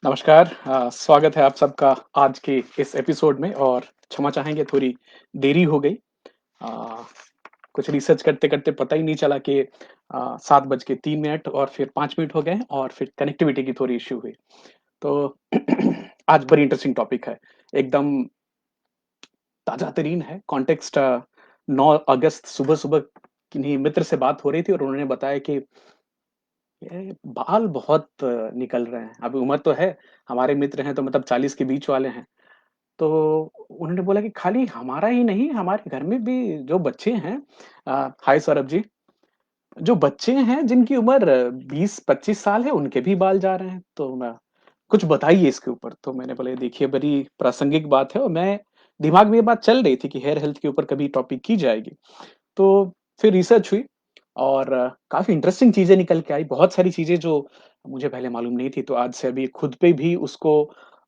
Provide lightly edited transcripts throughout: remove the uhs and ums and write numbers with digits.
नमस्कार स्वागत है आप सबका आज के इस एपिसोड में और क्षमा चाहेंगे थोड़ी देरी हो गई। अ, कुछ रिसर्च करते-करते पता ही नहीं चला कि 7 बज के 3 मिनट और फिर 5 मिनट हो गए और फिर कनेक्टिविटी की थोड़ी इश्यू हुई। तो आज बड़ी इंटरेस्टिंग टॉपिक है। एकदम ताज़ा-तरीन है कॉन्टेक्स्ट 9 अगस्त सुबह-सुबह किन्हीं मित्र से बात हो रही थी और उन्होंने बताया कि ये बाल बहुत निकल रहे हैं। अभी उम्र तो है, हमारे मित्र हैं तो मतलब 40 के बीच वाले हैं। तो उन्होंने बोला कि खाली हमारा ही नहीं, हमारे घर में भी जो बच्चे हैं हाय सौरभ जी, जो बच्चे हैं जिनकी उम्र 20-25 साल है, उनके भी बाल जा रहे हैं। तो मैं कुछ बताइए इसके ऊपर। तो मैंने बोला, "ये देखिए बड़ी प्रासंगिक बात है और मैं दिमाग में ये बात चल रही थी कि हेयर हेल्थ के ऊपर कभी टॉपिक की जाएगी।" तो फिर रिसर्च हुई और काफ़ी इंटरेस्टिंग चीज़ें निकल के आई। बहुत सारी चीज़ें जो मुझे पहले मालूम नहीं थी, तो आज से अभी खुद पे भी उसको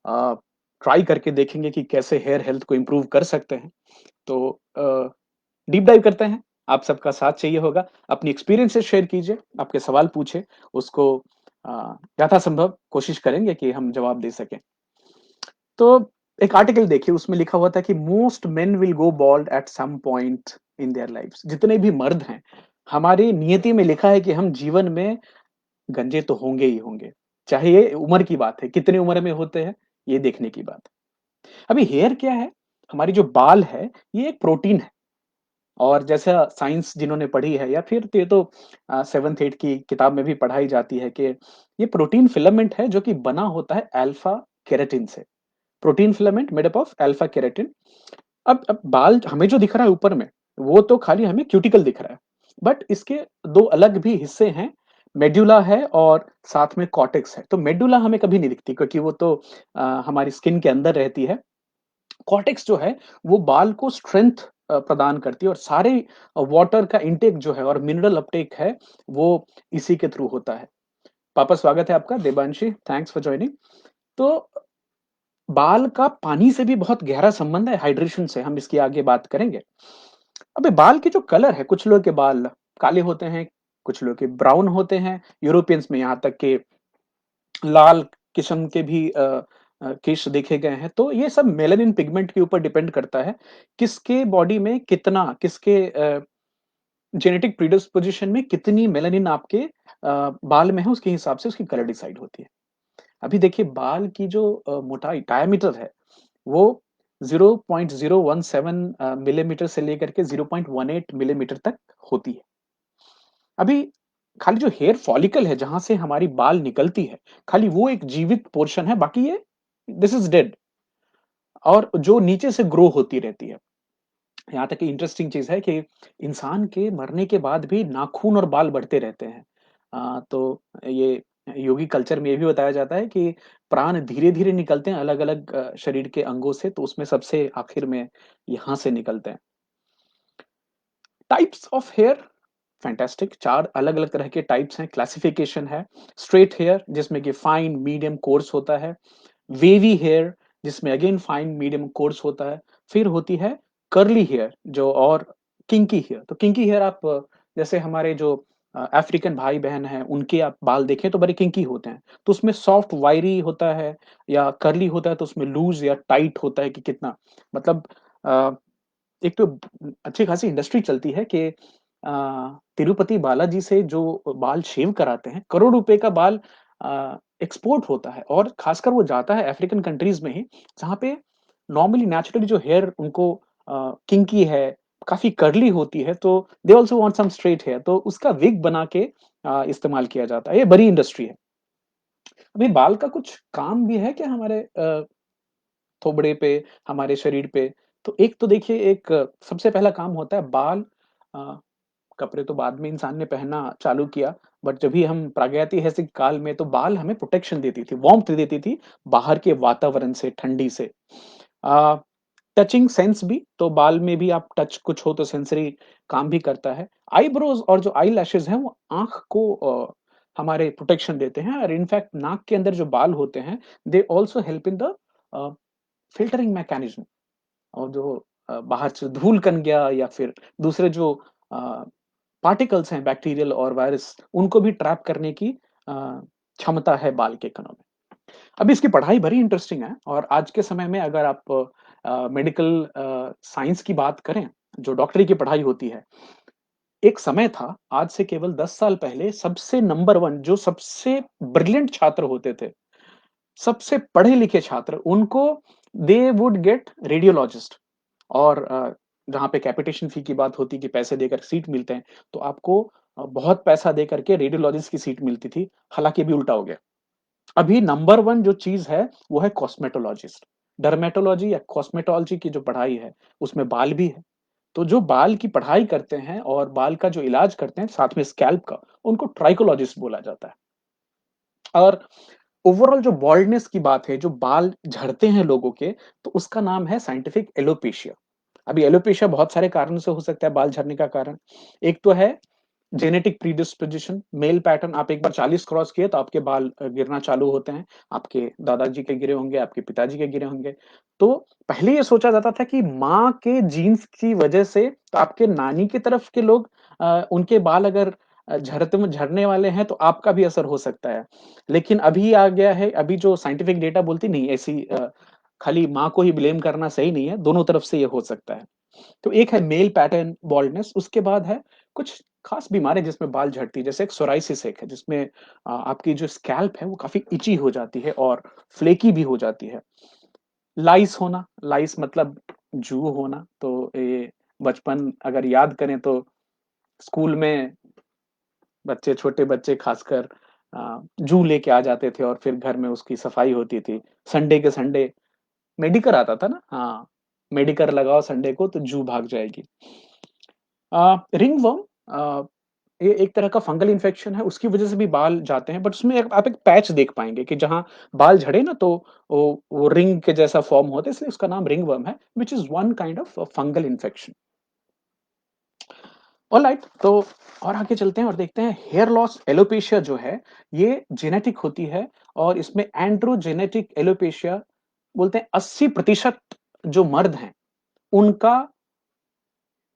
अ, ट्राई करके देखेंगे कि कैसे हेयर हेल्थ को इम्प्रूव कर सकते हैं। तो डीप डाइव करते हैं। आप सबका साथ चाहिए होगा। अपनी एक्सपीरियंसेस शेयर कीजिए, आपके सवाल पूछिए, उसको यथासंभव कोशिश करेंगे कि हम जवाब दे सकें। तो एक आर्टिकल देखिए, उसमें लिखा हुआ था कि most men will go bald at some point in their lives. जितने भी मर्द हैं, हमारी नियति में लिखा है कि हम जीवन में गंजे तो होंगे ही होंगे। चाहे ये उम्र की बात है, कितनी उम्र में होते हैं, ये देखने की बात है। अभी हेयर क्या है? हमारी जो बाल है, ये एक प्रोटीन है और जैसा साइंस जिन्होंने पढ़ी है या फिर ये तो 7th-8th की किताब में भी पढ़ाई जाती है कि ये प्रोटीन फिलामेंट है जो कि बना होता है अल्फा केराटिन से। Protein filament made up of alpha keratin. अब बाल हमें जो दिख रहा है ऊपर में, वो तो खाली हमें क्यूटिकल दिख रहा है। बट इसके 2 अलग भी हिस्से हैं, मेडुला है और साथ में कॉर्टेक्स है। तो मेडुला हमें कभी नहीं दिखती क्योंकि वो तो हमारी स्किन के अंदर रहती है। कॉर्टेक्स जो है, वो बाल को स्ट्रेंथ प्रदान करती है और सारे वाटर का इंटेक जो है और मिनरल अपटेक है, वो इसी के थ्रू होता है। पापा स्वागत है आपका, देबांशी, थैंक्स फॉर जॉइनिंग। तो बाल का पानी से भी बहुत गहरा संबंध है, हाइड्रेशन से, हम इसकी आगे बात करेंगे। अबे बाल के जो कलर है, कुछ लोगों के बाल काले होते हैं, कुछ लोगों के ब्राउन होते हैं, यूरोपियंस में यहाँ तक कि लाल किस्म के भी केश देखे गए हैं। तो ये सब मेलानिन पिगमेंट के ऊपर डिपेंड करता है, किसके बॉडी में कितना, किसके जेनेटिक प्रिडिस्पोज़िशन में कितनी मेलानिन आपके बाल में है, उसके हिसाब से उसकी कलर डिसाइड होती है। अभी देखिए बाल की जो मोटाई डायामीटर है, वो 0.017 मिलीमीटर से लेकर के 0.18 मिलीमीटर तक होती है। अभी खाली जो हेयर फॉलिकल है, जहाँ से हमारी बाल निकलती है, खाली वो एक जीवित पोर्शन है, बाकी ये दिस इज़ डेड और जो नीचे से ग्रो होती रहती है। यहाँ तक कि इंटरेस्टिंग चीज़ है कि इंसान के मरने के बाद भी नाखून और बाल बढ़ते रहते हैं। तो ये योगी कल्चर में ये भी बताया जाता है कि प्राण धीरे-धीरे निकलते हैं अलग-अलग शरीर के अंगों से, तो उसमें सबसे आखिर में यहाँ से निकलते हैं। टाइप्स ऑफ हेयर फैंटास्टिक 4 अलग-अलग तरह के टाइप्स हैं, क्लासिफिकेशन है। स्ट्रेट हेयर जिसमें कि फाइन, मीडियम, कोर्स होता है। वेवी हेयर जिसमें अगेन फाइन, मीडियम, कोर्स होता है। फिर होती है कर्ली हेयर जो और किंकी हेयर। तो किंकी हेयर आप जैसे हमारे जो अफ्रीकन भाई-बहन हैं, उनके आप बाल देखें तो बड़े किंकी होते हैं। तो उसमें सॉफ्ट वायरी होता है या कर्ली होता है तो उसमें लूज़ या टाइट होता है कि कितना मतलब अ, एक तो अच्छी खासी इंडस्ट्री चलती है कि तिरुपति बालाजी से जो बाल शेव कराते हैं, करोड़ रुपए का बाल एक्सपोर्ट होता है और खासकर वो जाता है अफ्रीकन कंट्रीज़ में ही, जहाँ पे नॉर्मली नेचुरली जो हेयर उनको किंकी है, काफ़ी कर्ली होती है, तो they also want some straight hair तो उसका विग बना के इस्तेमाल किया जाता है। ये बड़ी इंडस्ट्री है। अभी बाल का कुछ काम भी है क्या हमारे थोबड़े पे, हमारे शरीर पे? तो एक तो देखिए एक सबसे पहला काम होता है बाल अ, कपड़े तो बाद में इंसान ने पहनना चालू किया, बट जब भी हम प्रागैतिहासिक काल में तो बाल हमें प्रोटेक्शन देती थी, वार्म्थ देती थी बाहर के वातावरण से, ठंडी से। अ, टचिंग सेंस भी, तो बाल में भी आप टच कुछ हो तो सेंसरी काम भी करता है। आईब्रोज़ और जो आईलैशेज़ हैं वो आँख को हमारे प्रोटेक्शन देते हैं और इनफैक्ट नाक के अंदर जो बाल होते हैं, they also help in the a, filtering mechanism और जो बाहर से धूल कण गया या फिर दूसरे जो अ, पार्टिकल्स हैं बैक्टीरियल और वायरस उनको भी ट्रैप करने की अ, क्षमता है बाल के कणों में। अभी इसकी पढ़ाई बड़ी इंटरेस्टिंग है और आज के समय में अगर आप मेडिकल साइंस की बात करें, जो डॉक्टरी की पढ़ाई होती है, एक समय था, आज से केवल 10 साल पहले सबसे नंबर 1 जो सबसे ब्रिलियंट छात्र होते थे, सबसे पढ़े-लिखे छात्र, उनको दे वुड गेट रेडियोलॉजिस्ट और जहाँ पे कैपिटेशन फ़ी की बात होती है कि पैसे देकर सीट मिलते हैं, तो आपको बहुत पैसा देकर के रेडियोलॉजिस्ट की सीट मिलती थी, हालाँकि अभी उल्टा हो गया। अभी नंबर 1 जो चीज़ है, वो है कॉस्मेटोलॉजिस्ट। डर्मेटोलॉजी या कॉस्मेटोलॉजी की जो पढ़ाई है, उसमें बाल भी है। तो जो बाल की पढ़ाई करते हैं और बाल का जो इलाज करते हैं, साथ में स्कैल्प का, उनको ट्राइकोलॉजिस्ट बोला जाता है। और ओवरऑल जो बाल्डनेस की बात है, जो बाल झड़ते हैं लोगों के, तो उसका नाम है साइंटिफिक एलोपेशिया। अभी एलोपेशिया बहुत सारे कारणों से हो सकता है बाल झड़ने का कारण। एक तो है जेनेटिक प्रीडिस्पोज़िशन, मेल पैटर्न आप एक बार 40 क्रॉस किए तो आपके बाल गिरना चालू होते हैं। आपके दादाजी के गिरे होंगे, आपके पिताजी के गिरे होंगे। तो पहले ये सोचा जाता था कि माँ के जीन्स की वजह से तो आपके नानी की तरफ के लोग उनके बाल अगर झड़ने वाले हैं तो आपका भी असर हो सकता है। लेकिन अभी आ गया है, अभी जो साइंटिफिक डेटा बोलती नहीं ऐसी खाली माँ को ही ब्लेम करना सही नहीं है, दोनों तरफ से ये हो सकता है। तो एक है मेल पैटर्न बाल्डनेस, उसके बाद है कुछ खास बीमारी जिसमें बाल झड़ती है, जैसे एक सोरायसिस एक है जिसमें आपकी जो स्कैल्प है वो काफ़ी इची हो जाती है और फ्लेकी भी हो जाती है। लाइस होना, लाइस मतलब जूं होना, तो ये बचपन अगर याद करें तो स्कूल में बच्चे छोटे बच्चे खासकर जूं लेके आ जाते थे और फिर घर में उसकी सफाई होती थी। संडे के संडे मेडिकेयर आता था ना? हाँ, मेडिकेयर लगाओ संडे को तो जूं भाग जाएगी। रिंगवर्म ये एक तरह का फंगल इन्फेक्शन है, उसकी वजह से भी बाल जाते हैं, बट उसमें एक आप एक पैच देख पाएँगे कि जहाँ बाल झड़े ना तो वो रिंग के जैसा फ़ॉर्म होता है, इसलिए उसका नाम रिंगवर्म है, which is one kind of fungal infection. Alright, तो और आगे चलते हैं और देखते हैं हेयर लॉस एलोपेशिया जो है, ये जेनेटिक होती है और इसमें एंड्रोजेनेटिक एलोपेशिया बोलते हैं 80% जो मर्द हैं, उनका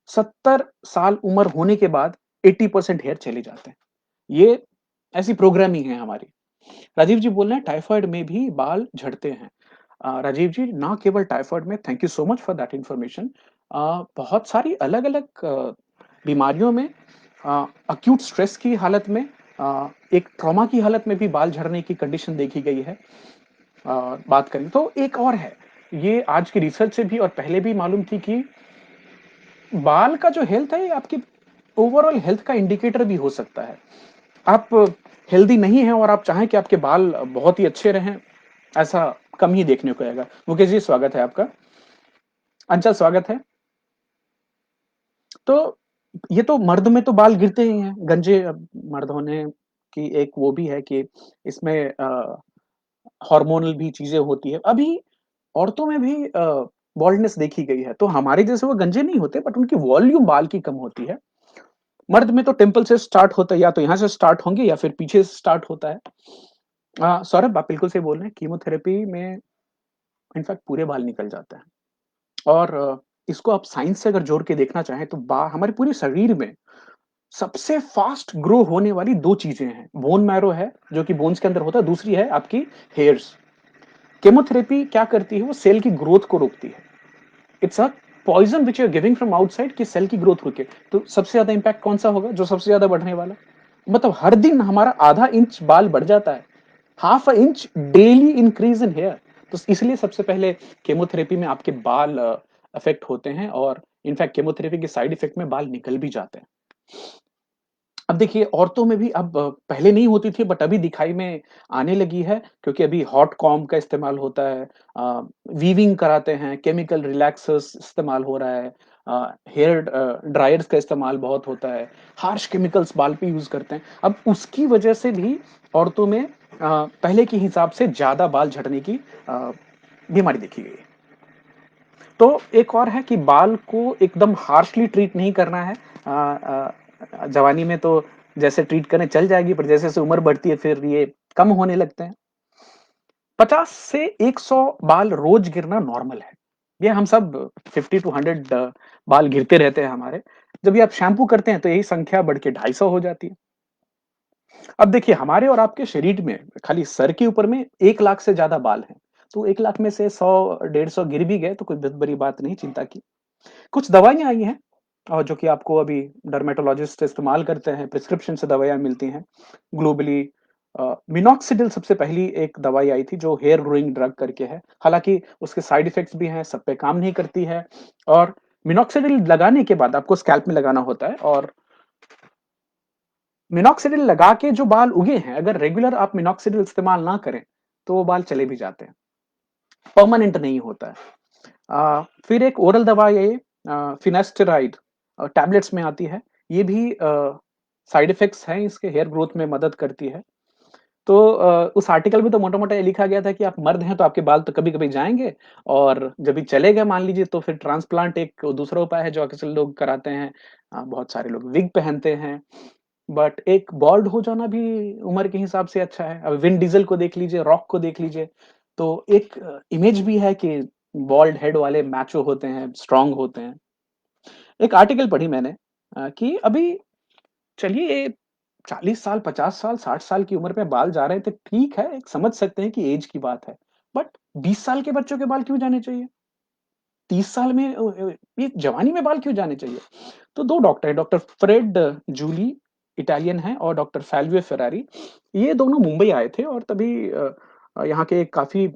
70 साल उम्र होने के बाद 80% हेयर चले जाते हैं। ये ऐसी प्रोग्रामिंग है हमारी। राजीव जी बोल रहे हैं टाइफाइड में भी बाल झड़ते हैं। राजीव जी ना केवल टाइफाइड में thank you so much for that information बहुत सारी अलग-अलग बीमारियों में एक्यूट स्ट्रेस की हालत में एक ट्रॉमा की हालत में भी बाल झड़ने की कंडीशन देखी गई है। बात करें तो एक और है, ये आज की रिसर्च से भी और पहले भी मालूम थी कि बाल का जो हेल्थ है ये आपकी ओवरऑल हेल्थ का इंडिकेटर भी हो सकता है। आप हेल्दी नहीं हैं और आप चाहें कि आपके बाल बहुत ही अच्छे रहें, ऐसा कम ही देखने को आएगा। मुकेश जी स्वागत है आपका। अंचल स्वागत है। तो ये तो मर्द में तो बाल गिरते ही हैं, गंजे मर्द होने की एक वो भी है कि इसमें हार्मोनल भी चीज़ें होती हैं। अभी औरतों में भी बाल्डनेस देखी गई है, तो हमारे जैसे वो गंजे नहीं होते बट उनकी वॉल्यूम बाल की कम होती है। मर्द में तो टेम्पल से स्टार्ट होता है या तो यहाँ से स्टार्ट होंगे या फिर पीछे से स्टार्ट होता है। सौरभ आप बिल्कुल सही बोल रहे हैं, कीमोथेरेपी में इनफैक्ट पूरे बाल निकल जाते हैं और इसको आप साइंस से अगर जोड़ के देखना चाहें तो बा हमारे पूरे शरीर में सबसे फास्ट ग्रो होने वाली 2 चीज़ें हैं। बोन मैरो है, जो कि बोन्स के अंदर होता है, दूसरी है आपकी हेयर्स। कीमोथेरेपी क्या करती है, वो सेल की ग्रोथ को रोकती है। It's a poison which you are giving from outside कि सेल की ग्रोथ रुके। तो सबसे ज़्यादा इम्पैक्ट कौन-सा होगा? जो सबसे ज़्यादा बढ़ने वाला। मतलब हर दिन हमारा आधा इंच बाल बढ़ जाता है। Half a inch daily increase in hair. तो इसलिए सबसे पहले केमोथेरेपी में आपके बाल अफेक्ट होते हैं और इनफैक्ट केमोथेरेपी के साइड इफेक्ट में बाल निकल भी जाते हैं। अब देखिए औरतों में भी अब पहले नहीं होती थी बट अभी दिखाई में आने लगी है क्योंकि अभी हॉट कॉम्ब का इस्तेमाल होता है, वीविंग कराते हैं, केमिकल रिलैक्सर्स इस्तेमाल हो रहा है, हेयर ड्रायर्स का इस्तेमाल बहुत होता है, हार्श केमिकल्स बाल पे यूज़ करते हैं। अब उसकी वजह से भी औरतों में पहले के हिसाब से ज़्यादा बाल झड़ने की अ, बीमारी देखी गई है। तो एक और है कि बाल को एकदम हार्शली ट्रीट नहीं करना है। जवानी में तो जैसे ट्रीट करें चल जाएगी पर जैसे-जैसे उम्र बढ़ती है फिर ये कम होने लगते हैं। 50 से 100 बाल रोज गिरना नॉर्मल है। ये हम सब 50 टू 100 बाल गिरते रहते हैं हमारे। जब भी आप शैम्पू करते हैं तो यही संख्या बढ़ के 250 हो जाती है। अब देखिए हमारे और आपके शरीर में खाली सर के ऊपर में 1 लाख से ज़्यादा बाल हैं। तो 1 लाख में से 100 150 गिर भी गए तो कोई बहुत बड़ी बात नहीं चिंता की। कुछ दवाइयाँ आई हैं और जो कि आपको अभी डर्मेटोलॉजिस्ट इस्तेमाल करते हैं, प्रिस्क्रिप्शन से दवाइयाँ मिलती हैं। ग्लोबली मिनॉक्सिडिल सबसे पहली एक दवाई आई थी जो हेयर ग्रोइंग ड्रग करके है। हालाँकि उसके साइड इफ़ेक्ट्स भी हैं, सब पे काम नहीं करती है और मिनॉक्सिडिल लगाने के बाद आपको स्कैल्प में लगाना होता है और मिनॉक्सिडिल लगा के जो बाल उगे हैं, अगर रेगुलर आप मिनॉक्सिडिल इस्तेमाल ना करें, तो वो बाल चले भी जाते हैं। परमानेंट नहीं होता है। फिर एक ओरल दवा है ये फिनेस्टेराइड टैबलेट्स में आती है। ये भी साइड इफ़ेक्ट्स हैं इसके हेयर ग्रोथ में मदद करती है। तो उस आर्टिकल में तो मोटा-मोटा ये लिखा गया था कि आप मर्द हैं तो आपके बाल तो कभी-कभी जाएँगे और जब ये चले गए मान लीजिए तो फिर ट्रांसप्लांट एक दूसरा उपाय है जो अक्सर लोग कराते हैं। बहुत सारे लोग विग पहनते हैं। बट एक बॉल्ड हो जाना भी उम्र के हिसाब से अच्छा है। अब विन डीज़ल को देख लीजिए, रॉक को देख लीजिए, तो एक इमेज भी है कि बॉल्ड हेड वाले मैचो होते हैं, स्ट्रॉन्ग होते हैं। एक आर्टिकल पढ़ी मैंने कि अभी चलिए 40 साल, 50 साल, 60 साल की उम्र में बाल जा रहे हैं तो ठीक है, एक समझ सकते हैं कि ऐज की बात है। बट 20 साल के बच्चों के बाल क्यों जाने चाहिए? 30 साल में ये जवानी में बाल क्यों जाने चाहिए? तो 2 डॉक्टर हैं, डॉक्टर फ्रेड जूली इटालियन हैं और डॉक्टर फैल्वियो फेरारी। ये दोनों मुंबई आए थे और तभी यहाँ के काफ़ी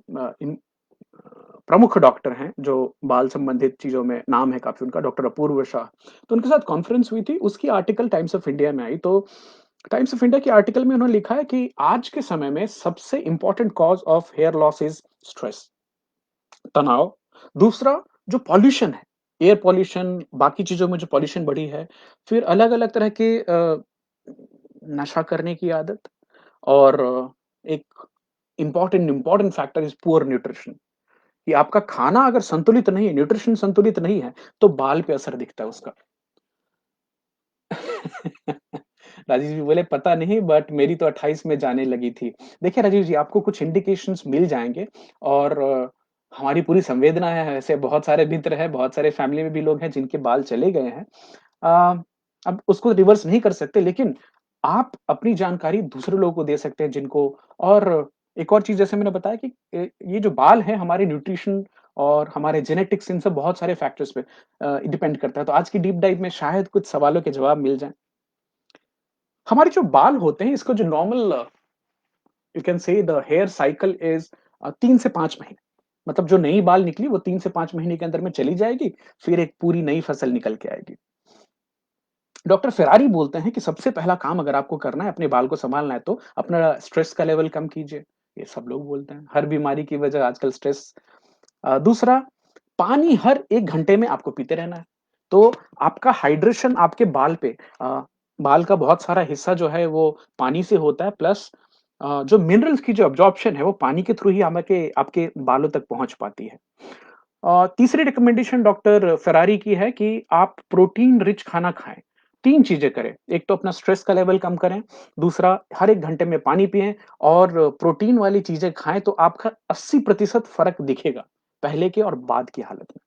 प्रमुख डॉक्टर हैं, जो बाल संबंधित चीज़ों में नाम है काफ़ी उनका, डॉक्टर अपूर्व शाह। तो उनके साथ कॉन्फ्रेंस हुई थी, उसकी आर्टिकल टाइम्स ऑफ इंडिया में आई। तो टाइम्स ऑफ इंडिया के आर्टिकल में उन्होंने लिखा है कि आज के समय में सबसे important cause of hair loss is stress, तनाव। दूसरा जो पॉल्यूशन है, एयर पॉल्यूशन, बाकी चीज़ों में जो पॉल्यूशन बढ़ी है, फिर अलग-अलग तरह के नशा करने की आदत और एक important important factor is poor nutrition कि आपका खाना अगर संतुलित नहीं है, न्यूट्रिशन संतुलित नहीं है, तो बाल पे असर दिखता है उसका। राजीव जी बोले पता नहीं बट मेरी तो 28 में जाने लगी थी। देखिए राजीव जी आपको कुछ इंडिकेशंस मिल जाएँगे और हमारी पूरी संवेदना है, ऐसे बहुत सारे मित्र हैं, बहुत सारे फैमिली में भी लोग हैं जिनके बाल चले गए हैं। अ, अब उसको रिवर्स नहीं कर सकते लेकिन आप अपनी जानकारी दूसरे लोगों को दे सकते हैं जिनको और एक और चीज़ जैसे मैंने बताया कि ये जो बाल हैं हमारे न्यूट्रिशन और हमारे जेनेटिक्स इन सब बहुत सारे फैक्टर्स पे डिपेंड करता है। तो आज की डीप डाइव में शायद कुछ सवालों के जवाब मिल जाएँ। हमारे जो बाल होते हैं इसका जो normal you can say the hair cycle is 3 से 5 महीने। मतलब जो नई बाल निकली वो 3 से 5 महीने के अंदर में चली जाएगी, फिर एक पूरी नई फसल निकल के आएगी। डॉक्टर फेरारी बोलते हैं कि सबसे पहला काम अगर आपको करना है, अपने बाल को सँभालना है तो अपना स्ट्रेस का लेवल कम कीजिए। ये सब लोग बोलते हैं। हर बीमारी की वजह आजकल स्ट्रेस। दूसरा पानी हर 1 घंटे में आपको पीते रहना है। तो आपका हाइड्रेशन आपके बाल पे बाल का बहुत सारा हिस्सा जो है वो पानी से होता है प्लस जो मिनरल्स की जो एब्ज़ॉर्प्शन है वो पानी के थ्रू ही आपके आपके बालों तक पहुँच पाती है। तीसरी रिकमेंडेशन डॉक्टर फेरारी की है कि आप प्रोटीन रिच खाना खाएँ। 3 चीज़ें करें, एक तो अपना स्ट्रेस का लेवल कम करें, दूसरा हर 1 घंटे में पानी पिएँ और प्रोटीन वाली चीज़ें खाएँ तो आपका 80% फ़र्क दिखेगा, पहले के और बाद की हालत में।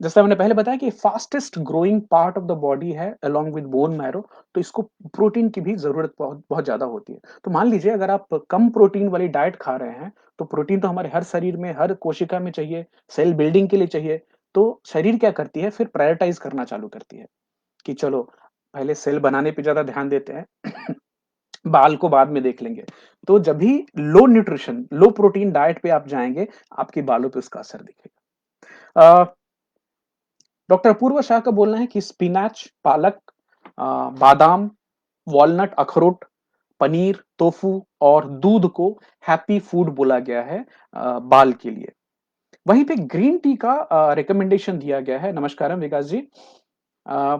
जैसा मैंने पहले बताया कि fastest growing part of the body है अलोंग विद बोन मैरो, तो इसको प्रोटीन की भी ज़रूरत बहुत बहुत ज़्यादा होती है। तो मान लीजिए अगर आप कम प्रोटीन वाली डाइट खा रहे हैं, तो प्रोटीन तो हमारे हर शरीर में, हर कोशिका में चाहिए, सेल बिल्डिंग के लिए चाहिए। तो शरीर क्या करती है फिर प्रायोरिटाइज़ करना चालू करती है, कि चलो पहले सेल बनाने पे ज़्यादा ध्यान देते हैं, बाल को बाद में देख लेंगे। तो जब भी लो न्यूट्रिशन, लो प्रोटीन डाइट पे आप जाएँगे, आपके बालों पे उसका असर दिखेगा। अ डॉक्टर अपूर्व शाह का बोलना है कि स्पिनच, पालक, बादाम, वॉलनट, अखरोट, पनीर, टोफू और दूध को हैप्पी फूड बोला गया है बाल के लिए। वहीं पे ग्रीन टी का रिकमेंडेशन दिया गया है। नमस्कारम विकास जी। अ,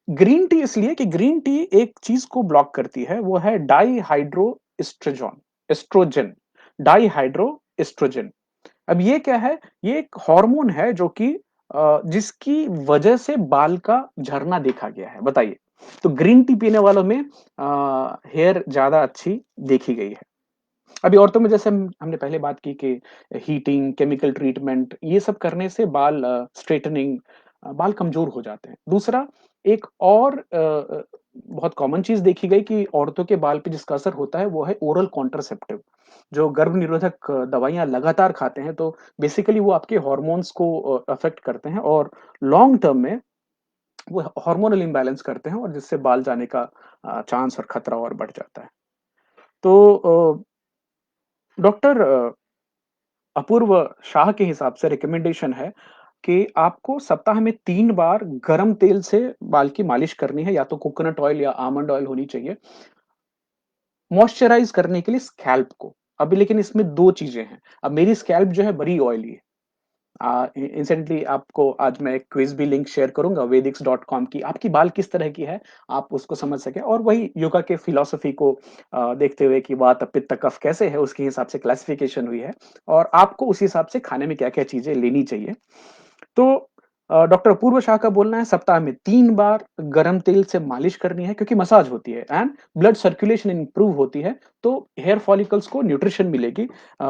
ग्रीन टी इसलिए कि ग्रीन टी एक चीज़ को ब्लॉक करती है, वो है डाइहाइड्रो एस्ट्रोजन, डाइहाइड्रो एस्ट्रोजन। अब ये क्या है? ये एक हार्मोन है जो कि जिसकी वजह से बाल का झड़ना देखा गया है, बताइए। तो ग्रीन टी पीने वालों में हेयर ज़्यादा अच्छी देखी गई है। अभी औरतों में जैसे हमने पहले बात की कि हीटिंग, केमिकल ट्रीटमेंट ये सब करने से बाल स्ट्रेटनिंग बाल कमज़ोर हो जाते हैं। दूसरा एक और बहुत कॉमन चीज़ देखी गई कि औरतों के बाल पे जिसका असर होता है वो है ओरल कॉन्ट्रासेप्टिव। जो गर्भ निरोधक दवाइयाँ लगातार खाते हैं तो बेसिकली वो आपके हार्मोन्स को अफ़ेक्ट करते हैं और लॉन्ग टर्म में वो हार्मोनल इम्बैलेंस करते हैं और जिससे बाल जाने का चांस और खतरा और बढ़ जाता है। तो डॉक्टर अपूर्व शाह के हिसाब से रिकमेंडेशन है कि आपको सप्ताह में 3 बार गरम तेल से बाल की मालिश करनी है, या तो कोकोनट ऑयल या आमंड ऑयल होनी चाहिए, मॉइस्चराइज़ करने के लिए स्कैल्प को। अभी लेकिन इसमें 2 चीज़ें हैं। अब मेरी स्कैल्प जो है बड़ी ऑयली है। इंसिडेंटली आपको आज मैं एक क्विज़ भी लिंक शेयर करूँगा वेदिक्स.com की, आपकी बाल किस तरह की है, आप उसको समझ सकें और वही योगा के फिलॉसफी को देखते हुए कि वात, पित्त, कफ कैसे है, उसके हिसाब से क्लासिफिकेशन हुई है और आपको उस हिसाब से खाने में क्या-क्या चीज़ें लेनी चाहिए। तो डॉक्टर अपूर्व शाह का बोलना है सप्ताह में 3 बार गरम तेल से मालिश करनी है क्योंकि मसाज होती है एंड ब्लड सर्कुलेशन इंप्रूव होती है, तो हेयर फॉलिकल्स को न्यूट्रिशन मिलेगी। अ,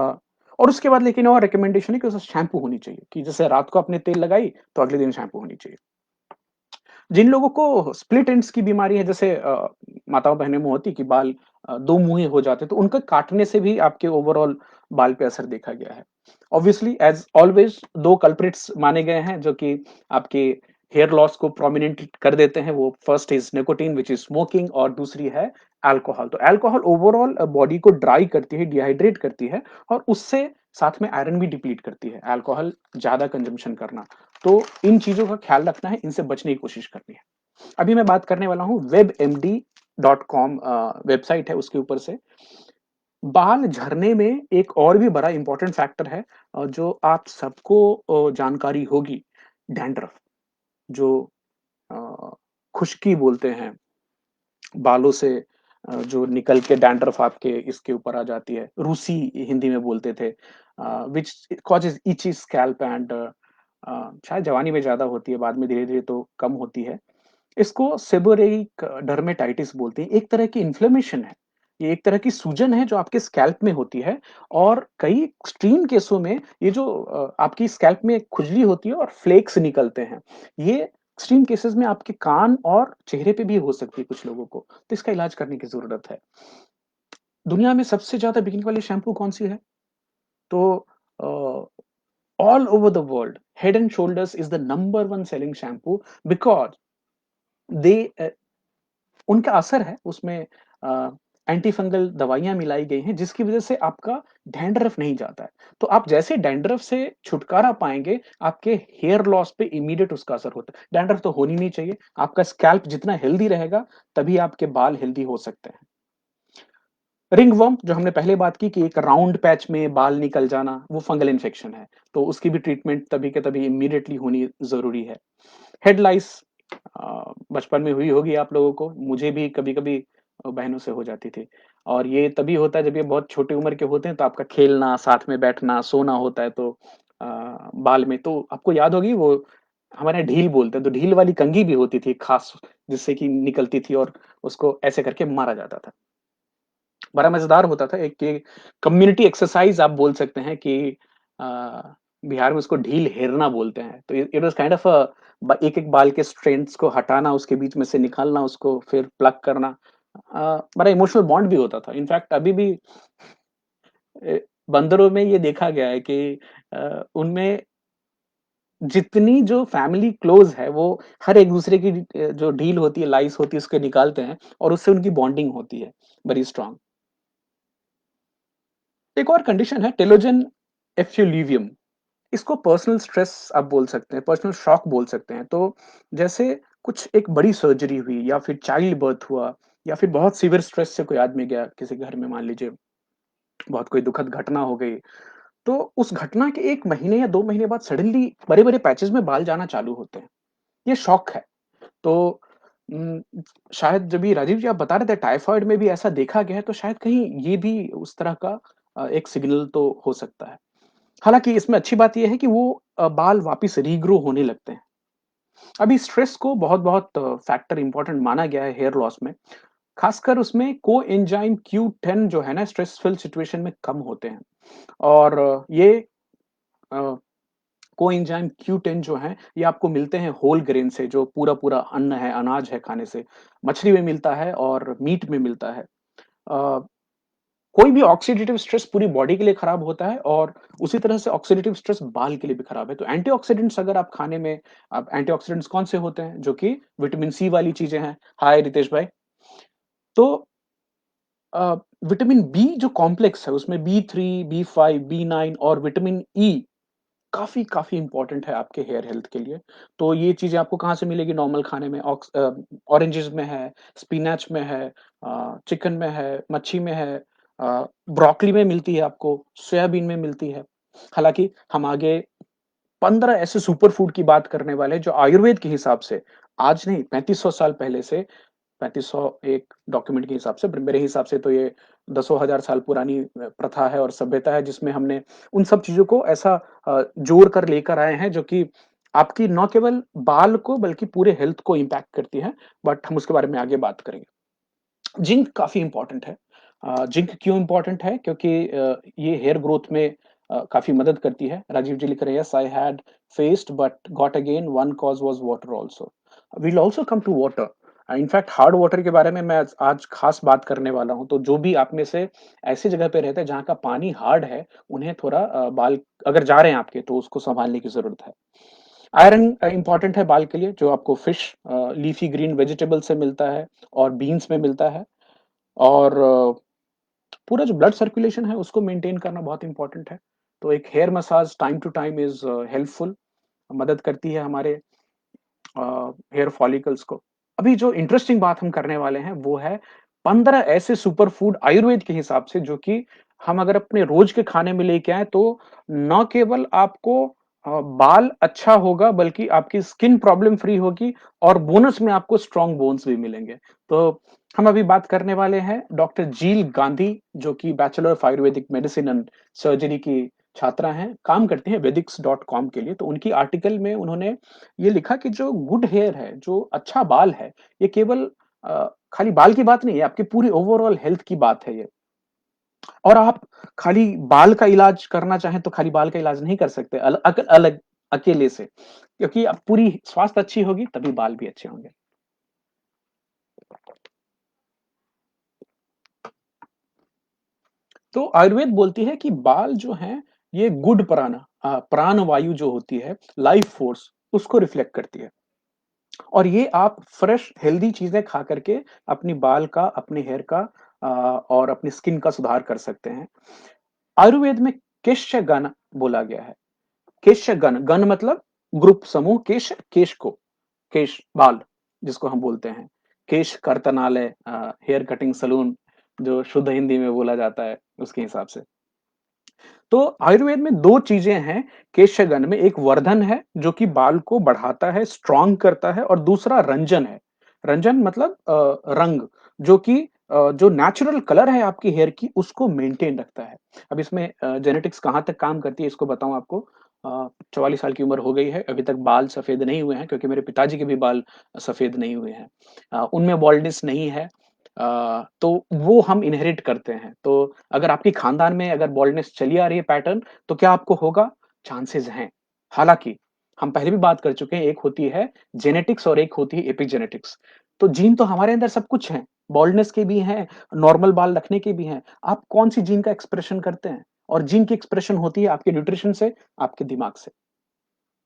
और उसके बाद लेकिन और रिकमेंडेशन है कि उसमें शैम्पू होनी चाहिए कि जैसे रात को आपने तेल लगाई, तो अगले दिन शैम्पू होनी चाहिए। जिन लोगों को स्प्लिट एंड्स की बीमारी है जैसे माताओं-बहनों में होती है कि बाल 2 मुँहे हो जाते हैं, तो उनका काटने से भी आपके ओवरऑल बाल पे असर देखा गया है। ऑब्वियसली एज़ ऑलवेज़ 2 कल्प्रिट्स माने गए हैं जो कि आपके हेयर लॉस को प्रोमिनेंट कर देते हैं। वो first is nicotine which is smoking और दूसरी है अल्कोहल। तो अल्कोहल ओवरऑल बॉडी को ड्राई करती है, डिहाइड्रेट करती है और उससे साथ में आयरन भी डिप्लीट करती है, अल्कोहल ज़्यादा कंज़म्पशन करना। तो इन चीज़ों का ख्याल रखना है, इनसे बचने की कोशिश करनी है। अभी मैं बात करने वाला हूँ webmd.com वेबसाइट है उसके ऊपर से। बाल झड़ने में एक और भी बड़ा इम्पोर्टेंट फैक्टर है जो आप सबको जानकारी होगी, डैंड्रफ जो अ, खुश्की बोलते हैं, बालों से जो निकल के डैंड्रफ आपके इसके ऊपर आ जाती है, रूसी हिंदी में बोलते थे व्हिच कॉजेज़ इची स्कैल्प एंड शायद जवानी में ज़्यादा होती है, बाद में धीरे-धीरे तो कम होती है। इसको सेबोरेइक डर्मेटाइटिस बोलते हैं। एक तरह की इन्फ्लेमेशन है। ये एक तरह की सूजन है जो आपके स्कैल्प में होती है और कई एक्सट्रीम केसों में ये जो आपकी स्कैल्प में खुजली होती है और फ्लेक्स निकलते हैं। ये एक्सट्रीम केसेस में आपके कान और चेहरे पे भी हो सकती है कुछ लोगों को। तो इसका इलाज करने की ज़रूरत है। दुनिया में सबसे ज़्यादा बिकने वाली शैम्पू कौन-सी है? तो अ, all over the world, Head and Shoulders is the number 1 selling shampoo because they उनका असर है उसमें अ, एंटी फंगल दवाइयाँ मिलाई गई हैं जिसकी वज़ह से आपका डैंड्रफ नहीं जाता है। तो आप जैसे डैंड्रफ से छुटकारा पाएँगे, आपके हेयर लॉस पे इमीडिएट उसका असर होता है। डैंड्रफ तो होनी नहीं चाहिए, आपका स्कैल्प जितना हेल्दी रहेगा, तभी आपके बाल हेल्दी हो सकते हैं। रिंगवर्म जो हमने पहले बात की कि एक राउंड पैच में बाल निकल जाना, वो फंगल इन्फेक्शन है, तो उसकी भी ट्रीटमेंट तभी के तभी इमीडिएटली होनी ज़रूरी है। हेड लाइस बचपन में हुई होगी आप लोगों को, मुझे भी कभी-कभी बहनों से हो जाती थी और ये तभी होता है जब ये बहुत छोटी उम्र के होते हैं तो आपका खेलना, साथ में बैठना, सोना होता है तो बाल में तो आपको याद होगी वो हमारे यहाँ ढील बोलते हैं, तो ढील वाली कंघी भी होती थी खास जिससे कि निकलती थी और उसको ऐसे करके मारा जाता था। बड़ा मज़ेदार होता था एक ये कम्युनिटी एक्सरसाइज़ आप बोल सकते हैं कि अ, बिहार में उसको ढील हेरना बोलते हैं। तो it was kind of a ब एक-एक बाल के स्ट्रैंड्स को हटाना, उसके बीच में से निकालना उसको, फिर प्लग करना। बड़ा इमोशनल बॉन्ड भी होता था। इनफैक्ट अभी भी बंदरों में ये देखा गया है कि उनमें जितनी जो फैमिली क्लोज़ है, वो हर एक-दूसरे की जो ढील होती है, लाइस होती है, उसको निकालते हैं और उससे उनकी बॉन्डिंग होती है, बड़ी स्ट्रॉन्ग। एक और कंडीशन है टेलोजन एफ्लुवियम। इसको पर्सनल स्ट्रेस आप बोल सकते हैं, पर्सनल शॉक बोल सकते हैं। तो जैसे कुछ एक बड़ी सर्जरी हुई या फिर चाइल्ड बर्थ हुआ या फिर बहुत सीवियर स्ट्रेस से कोई आदमी गया किसी घर में मान लीजिए, बहुत कोई दुखद घटना हो गई। तो उस घटना के 1 महीने या 2 महीने बाद सडनली बड़े-बड़े पैचेज़ में बाल जाना चालू होते हैं। ये शॉक है। तो उम, शायद जब ये राजीव जी आप बता रहे थे टाइफॉइड में भी ऐसा देखा गया है, तो शायद कहीं ये भी उस तरह का एक सिग्नल तो हो सकता है। हालाँकि इसमें अच्छी बात ये है कि वो बाल वापिस रीग्रो होने लगते हैं। अभी स्ट्रेस को बहुत-बहुत फैक्टर इम्पोर्टेंट माना गया है हेयर लॉस में। खासकर उसमें कोएंजाइम Q10 जो है ना स्ट्रेसफुल सिचुएशन में कम होते हैं और ये अ कोएंजाइम Q10 जो हैं, ये आपको मिलते हैं होल ग्रेन से, जो पूरा-पूरा अन्न है, अनाज है खाने से। मछली में मिलता है और मीट में मिलता है। अ, कोई भी ऑक्सीडेटिव स्ट्रेस पूरी बॉडी के लिए खराब होता है और उसी तरह से ऑक्सीडेटिव स्ट्रेस बाल के लिए भी खराब है। तो एंटीऑक्सीडेंट्स अगर आप खाने में, अब एंटीऑक्सीडेंट्स कौन से होते हैं? जो कि विटामिन सी वाली चीज़ें हैं। हाय रितेश भाई। तो अ, विटामिन बी जो कॉम्प्लेक्स है, उसमें बी3, बी5, बी9 और विटामिन ई काफ़ी इम्पोर्टेंट है आपके हेयर हेल्थ के लिए। तो ये चीज़ें आपको कहाँ से मिलेगी नॉर्मल खाने में? ऑरेंजेस में है, स्पिनच में है, चिकन में है, मच्छी में है, ब्रोकोली में मिलती है आपको, सोयाबीन में मिलती है। हालाँकि हम आगे 15 ऐसे सुपर फूड की बात करने वाले हैं जो आयुर्वेद के हिसाब से आज नहीं 3500 साल पहले से, 3500 एक डॉक्यूमेंट के हिसाब से, मेरे हिसाब से तो ये दसों हज़ार साल पुरानी प्रथा है और सभ्यता है, जिसमें हमने उन सब चीज़ों को ऐसा जोड़ कर लेकर आए हैं जो कि आपकी न केवल बाल को बल्कि पूरे हेल्थ को इम्पैक्ट करती है, बट हम उसके बारे में आगे बात करेंगे। जिंक काफ़ी इम्पोर्टेंट है। जिंक क्यों इम्पोर्टेंट है? क्योंकि ये हेयर ग्रोथ में काफ़ी मदद करती है। राजीव जी लिख रहे हैं, "yes, I had faced but got again, one cause was water also." We will also come to water. In fact hard water के बारे में मैं आज खास बात करने वाला हूँ। तो जो भी आप में से ऐसी जगह पे रहते हैं जहाँ का पानी हार्ड है, उन्हें थोड़ा बाल अगर जा रहे हैं आपके, तो उसको सँभालने की ज़रूरत है। आयरन इम्पोर्टेंट है बाल के लिए, जो आपको फिश, लीफी ग्रीन वेजिटेबल से मिलता है और बीन्स में मिलता है। और पूरा जो ब्लड सर्कुलेशन है उसको मेंटेन करना बहुत इम्पोर्टेंट है। तो एक hair massage time to time is helpful, मदद करती है हमारे हेयर फॉलिकल्स को। अभी जो इंटरेस्टिंग बात हम करने वाले हैं वो है 15 ऐसे सुपर फूड आयुर्वेद के हिसाब से जो कि हम अगर अपने रोज के खाने में लेके आएँ तो न केवल आपको बाल अच्छा होगा बल्कि आपकी स्किन प्रॉब्लम फ्री होगी और बोनस में आपको स्ट्रॉन्ग बोन्स भी मिलेंगे। तो हम अभी बात करने वाले हैं डॉक्टर जील गांधी, जो कि bachelor of Ayurvedic medicine and surgery की छात्रा हैं, काम करती हैं वैदिक्स.कॉम के लिए। तो उनकी आर्टिकल में उन्होंने ये लिखा कि जो गुड हेयर है, जो अच्छा बाल है, ये केवल खाली बाल की बात नहीं है, आपकी पूरी ओवरऑल हेल्थ की बात है ये। और आप खाली बाल का इलाज करना चाहें तो खाली बाल का इलाज नहीं कर सकते अलग अकेले से, क्योंकि अब पूरी स्वास्थ्य अच्छी होगी तभी बाल भी अच्छे होंगे। तो आयुर्वेद बोलती है कि बाल जो हैं, ये गुड प्राण वायु जो होती है, लाइफ फोर्स, उसको रिफ्लेक्ट करती है। और ये आप फ्रेश हेल्दी चीज़ें खा करके अपनी बाल का, अपने हेयर का और अपनी स्किन का सुधार कर सकते हैं। आयुर्वेद में केशगण बोला गया है। केशगण, गण मतलब ग्रुप, समूह, केश को, केश बाल जिसको हम बोलते हैं। केश कर्तनालय, हेयर कटिंग सैलून जो शुद्ध हिंदी में बोला जाता है उसके हिसाब से। तो आयुर्वेद में 2 चीज़ें हैं केशगण में, एक वर्धन है जो कि बाल को बढ़ाता है, स्ट्रॉन्ग करता है और दूसरा रंजन है। रंजन मतलब रंग, जो कि जो नेचुरल कलर है आपकी हेयर की उसको मेंटेन रखता है। अब इसमें जेनेटिक्स कहाँ तक काम करती है इसको बताऊँ आपको। 44 साल की उम्र हो गई है, अभी तक बाल सफ़ेद नहीं हुए हैं, क्योंकि मेरे पिताजी के भी बाल सफ़ेद नहीं हुए हैं। उनमें बाल्डनेस नहीं है। तो वो हम इनहेरिट करते हैं। तो अगर आपके खानदान में अगर बाल्डनेस चली आ रही है पैटर्न, तो क्या आपको होगा? चांसेस हैं। हालाँकि हम पहले भी बात कर चुके हैं, एक होती है जेनेटिक्स और एक होती है एपिजेनेटिक्स। तो जीन तो हमारे अंदर सब कुछ हैं, बाल्डनेस के भी हैं, नॉर्मल बाल रखने के भी हैं। आप कौन-सी जीन का एक्सप्रेशन करते हैं? और जीन की एक्सप्रेशन होती है आपके न्यूट्रिशन से, आपके दिमाग से।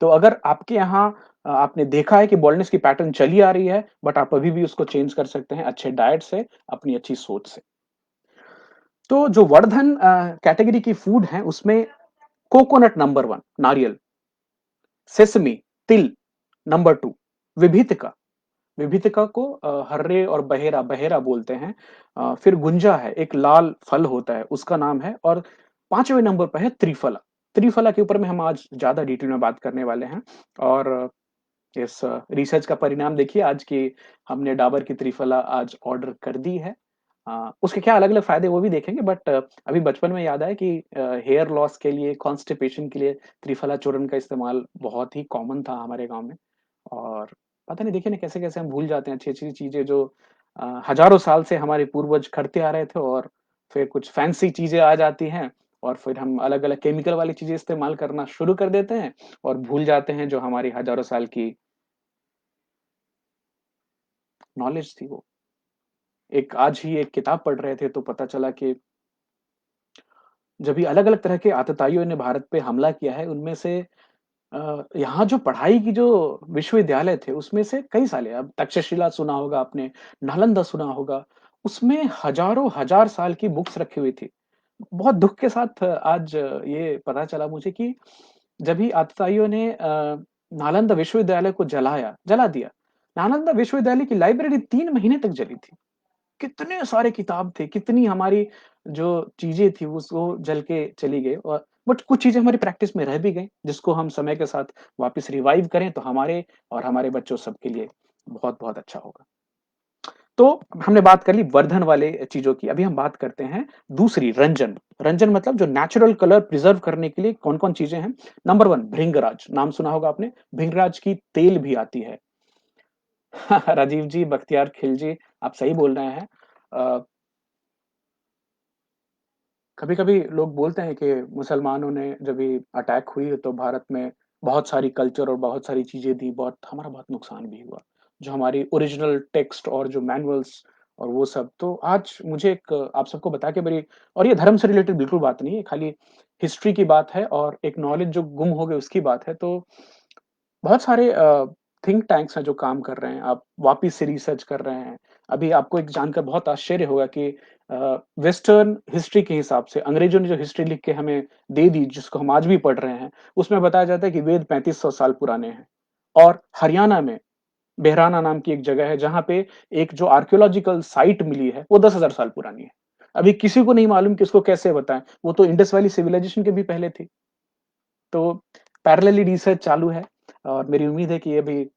तो अगर आपके यहाँ आपने देखा है कि बाल्डनेस की पैटर्न चली आ रही है, बट आप अभी भी उसको चेंज कर सकते हैं अच्छे डाइट से, अपनी अच्छी सोच से। तो जो वर्धन कैटेगरी की फूड हैं, उसमें कोकोनट नंबर 1, नारियल, सेसमी, तिल नंबर 2, विभितिका, विभितिका को हर्रे और बहेरा, बहेरा बोलते हैं। फिर गुंजा है, एक लाल फल होता है, उसका नाम है। और 5वें नंबर पे है त्रिफला। त्रिफला के ऊपर में हम आज ज़्यादा डिटेल में बात करने वाले हैं। और इस रिसर्च का परिणाम देखिए आज कि हमने डाबर की त्रिफला आज ऑर्डर कर दी है। उसके क्या अलग-अलग फ़ायदे वो भी देखेंगे, बट अभी बचपन में याद आया कि हेयर लॉस के लिए, कॉन्स्टिपेशन के लिए त्रिफला चूर्ण का इस्तेमाल बहुत ही कॉमन था हमारे गाँव में। और पता नहीं देखिए ना कैसे-कैसे हम भूल जाते हैं अच्छी-अच्छी चीज़ें जो हज़ारों साल से हमारे पूर्वज करते आ रहे थे, और फिर कुछ फैंसी चीज़ें आ जाती हैं और फिर हम अलग-अलग केमिकल वाली चीज़ें इस्तेमाल करना शुरू कर देते हैं और भूल जाते हैं जो हमारी हज़ारों साल की नॉलेज थी वो। एक आज ही एक किताब पढ़ रहे थे तो पता चला कि जब ये अलग-अलग तरह के आतताइयों ने भारत पे हमला किया है, उनमें से यहाँ जो पढ़ाई की जो विश्वविद्यालय थे, उसमें से कई सारे अब तक्षशिला सुना होगा आपने, नालंदा सुना होगा, उसमें हज़ारों हज़ार साल की बुक्स रखी हुई थी। बहुत दुःख के साथ आज ये पता चला मुझे कि जब ही आतताइयों ने नालंदा विश्वविद्यालय को जला दिया। नालंदा विश्वविद्यालय की लाइब्रेरी 3 महीने तक जली थी। कितने सारे किताब थे, कितनी हमारी जो चीज़ें थी वो जल के चली गई और बट कुछ चीज़ें हमारी प्रैक्टिस में रह भी गई, जिसको हम समय के साथ वापस रिवाइव करें तो हमारे और हमारे बच्चों सबके लिए बहुत-बहुत अच्छा होगा। तो हमने बात कर ली वर्धन वाले चीज़ों की, अभी हम बात करते हैं दूसरी रंजन। रंजन मतलब जो नेचुरल कलर प्रिज़र्व करने के लिए कौन-कौन चीज़ें हैं? नंबर 1 भृंगराज, नाम सुना होगा आपने? भृंगराज की तेल भी आती है। राजीव जी, बख्तियार खिलजी, आप सही बोल रहे हैं। अ, कभी-कभी लोग बोलते हैं कि मुसलमानों ने जब ये अटैक हुई तो भारत में बहुत सारी कल्चर और बहुत सारी चीज़ें दी, बहुत नुकसान भी हुआ। जो हमारी ओरिजिनल टेक्स्ट और जो मैनुअल्स और वो सब, तो आज मुझे एक आप सबको बता के बड़ी और ये धर्म से रिलेटेड बिल्कुल बात नहीं है, खाली हिस्ट्री की बात है और एक नॉलेज जो गुम हो गई उसकी बात है। तो बहुत सारे थिंक टैंक्स हैं जो काम कर रहे हैं, आप वापिस से रिसर्च कर रहे हैं। अभी आपको एक जानकर बहुत आश्चर्य होगा कि वेस्टर्न हिस्ट्री के हिसाब से अंग्रेज़ों ने जो हिस्ट्री लिख के हमें दे दी, जिसको हम आज भी पढ़ रहे हैं, उसमें बताया जाता है कि वेद 3500 साल पुराने हैं। और हरियाणा में बेहराना नाम की एक जगह है, जहाँ पे एक जो आर्कियोलॉजिकल साइट मिली है, वो 10,000 साल पुरानी है। अभी किसी को नहीं मालूम कि उसको कैसे बताएँ, वो तो इंडस वैली सिविलाइजेशन के भी पहले थी। तो पैरेलली रिसर्च चालू है और मेरी उम्मीद है कि ये भी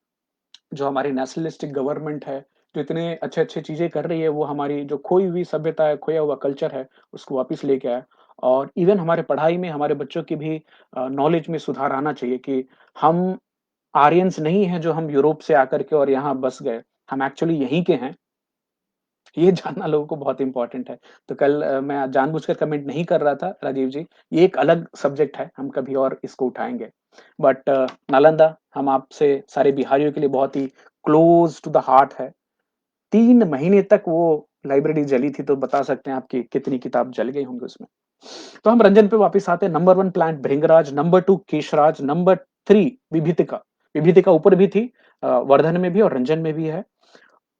जो हमारी नेशनलिस्टिक गवर्नमेंट है, जो इतने अच्छे-अच्छे चीज़ें कर रही है, वो हमारी जो खोई हुई सभ्यता है, खोया हुआ कल्चर है, उसको वापस लेके आए और इवन हमारे पढ़ाई में हमारे बच्चों की भी नॉलेज में सुधार आना चाहिए कि हम आर्यन्स नहीं हैं, जो हम यूरोप से आकर के और यहाँ बस गए। हम एक्चुअली यहीं के हैं। ये जानना लोगों को बहुत इम्पोर्टेंट है। तो कल मैं जानबूझकर कमेंट नहीं कर रहा था राजीव जी, ये एक अलग सब्जेक्ट है, हम कभी और इसको उठाएँगे। बट नालंदा हम आपसे सारे बिहारियों के लिए बहुत ही क्लोज़ टू द हार्ट है। 3 महीने तक वो लाइब्रेरी जली थी, तो बता सकते हैं आप कि कितनी किताब जल गई होंगी उसमें। तो हम रंजन पे वापस आते हैं, नंबर 1 प्लांट भृंगराज, नंबर 2 केशराज, नंबर 3 विभीतिका। विभीतिका ऊपर भी थी वर्धन में भी और रंजन में भी है।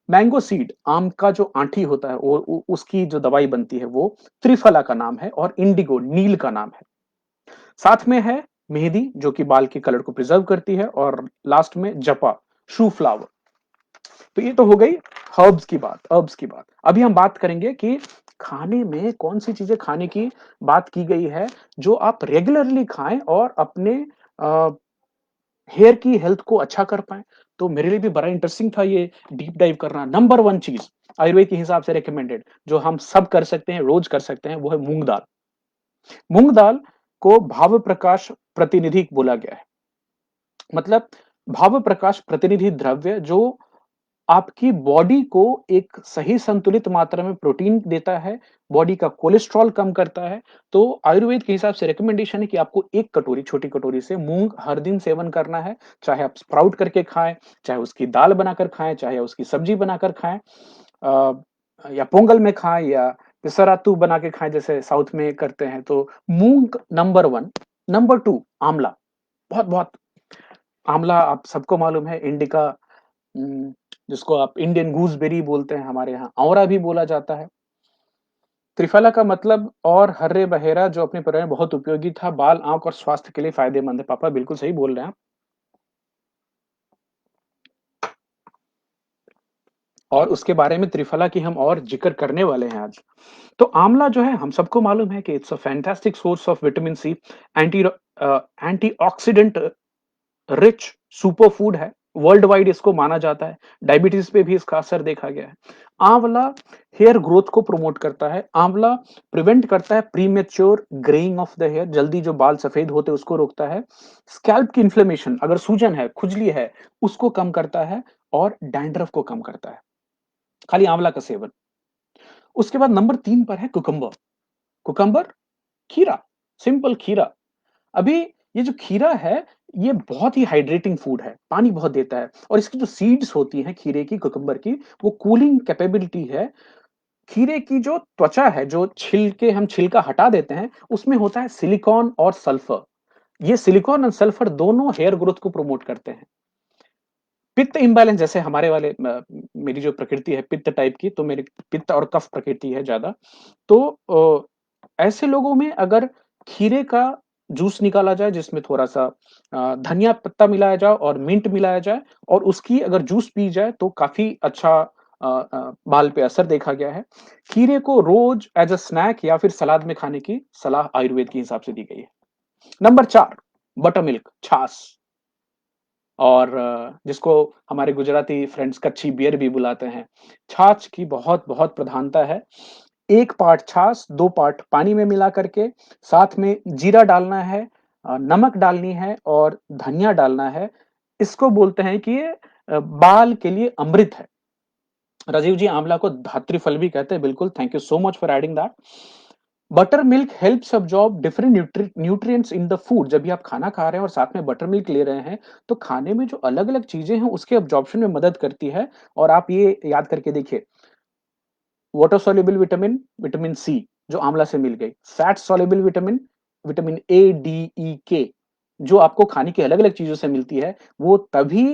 मैंगो सीड आम का जो आंठी होता है और उसकी जो दवाई बनती है वो त्रिफला का नाम है और इंडिगो नील का नाम है। साथ में है मेहंदी जो कि बाल के कलर को प्रिजर्व करती है और लास्ट में जपा शू फ्लावर। तो ये तो हो गई हर्ब्स की बात। अभी हम बात करेंगे कि खाने में कौन-सी चीज़ें खाने की बात की गई है, जो आप रेगुलरली खाएँ और अपने अ, हेयर की हेल्थ को अच्छा कर पाएँ। तो मेरे लिए भी बड़ा इंटरेस्टिंग था ये डीप डाइव करना। नंबर 1 चीज़ आयुर्वेद के हिसाब से रिकमेंडेड जो हम सब कर सकते हैं, रोज़ कर सकते हैं, वो है मूँग दाल। मूँग दाल को भाव प्रकाश प्रतिनिधि बोला गया है। मतलब भाव प्रकाश प्रतिनिधि द्रव्य जो आपकी बॉडी को एक सही संतुलित मात्रा में प्रोटीन देता है, बॉडी का कोलेस्टेरॉल कम करता है। तो आयुर्वेद के हिसाब से रिकमेंडेशन है कि आपको 1 कटोरी, छोटी कटोरी से मूँग हर दिन सेवन करना है। चाहे आप स्प्राउट करके खाएँ, चाहे उसकी दाल बनाकर खाएँ, चाहे उसकी सब्जी बनाकर खाएँ या पोंगल में खाएँ या पेसरातू बना के खाएँ जैसे साउथ में करते हैं। तो मूँग नंबर 1, नंबर 2 आंवला, बहुत-बहुत आंवला आप सबको मालूम है इंडिका हुँ, जिसको आप इंडियन गूसबेरी बोलते हैं, हमारे यहाँ औरा भी बोला जाता है। त्रिफला का मतलब और हर्रे-बहेरा जो अपने पर्याय में बहुत उपयोगी था, बाल, आँख और स्वास्थ्य के लिए फ़ायदेमंद है। पापा बिल्कुल सही बोल रहे हैं आप। और उसके बारे में त्रिफला की हम और ज़िक्र करने वाले हैं आज। तो आंवला जो है हम सबको मालूम है कि it's a fantastic source of vitamin C, antioxidant rich super food है। वर्ल्ड वाइड इसको माना जाता है। डायबिटीज पे भी इसका असर देखा गया है। आंवला हेयर ग्रोथ को प्रमोट करता है। आंवला प्रिवेंट करता है premature greying of the hair, जल्दी जो बाल सफेद होते हैं उसको रोकता है। स्कैल्प की इन्फ्लेमेशन, अगर सूजन है, खुजली है, उसको कम करता है और डैंड्रफ को कम करता है, खाली आंवला का सेवन। उसके बाद नंबर 3 पर है कुकुम्बर। कुकुम्बर खीरा। सिंपल खीरा। अभी ये जो खीरा है, ये बहुत ही हाइड्रेटिंग फूड है, पानी बहुत देता है और इसकी जो सीड्स होती हैं खीरे की, कुकुम्बर की, वो कूलिंग कैपेबिलिटी है। खीरे की जो त्वचा है, जो छिलके हम छिलका हटा देते हैं, उसमें होता है सिलिकॉन और सल्फर। ये सिलिकॉन और सल्फर दोनों हेयर ग्रोथ को प्रमोट करते हैं। पित्त इम्बैलेंस जैसे हमारे वाले मेरी जो प्रकृति है पित्त टाइप की, तो मेरी पित्त और कफ प्रकृति है ज़्यादा। तो ऐसे लोगों में अगर खीरे का जूस निकाला जाए जिसमें थोड़ा-सा धनिया पत्ता मिलाया जाए और मिंट मिलाया जाए और उसकी अगर जूस पी जाए तो काफ़ी अच्छा बाल पे असर देखा गया है। खीरे को रोज़ एज़ अ स्नैक या फिर सलाद में खाने की सलाह आयुर्वेद के हिसाब से दी गई है। नंबर 4 बटर मिल्क, छाछ। और जिसको हमारे गुजराती फ्रेंड्स कच्ची बियर भी बुलाते हैं। छाछ की बहुत-बहुत प्रधानता है। 1 पार्ट छाछ, 2 पार्ट पानी में मिला करके, साथ में जीरा डालना है, नमक डालनी है और धनिया डालना है। इसको बोलते हैं कि ये बाल के लिए अमृत है। राजीव जी आंवला को धात्री फल भी कहते हैं, बिल्कुल, thank you so much for adding that. Butter milk helps absorb different nutrients in the food. जब भी आप खाना खा रहे हैं और साथ में बटर मिल्क ले रहे हैं, तो खाने में जो अलग-अलग चीज़ें हैं, उसके अब्सॉर्प्शन में मदद करती है और आप ये याद करके देखिए, water soluble vitamin, vitamin C जो आंवला से मिल गई, fat soluble vitamin, vitamin A, D, E, K जो आपको खाने की अलग-अलग चीज़ों से मिलती है, वो तभी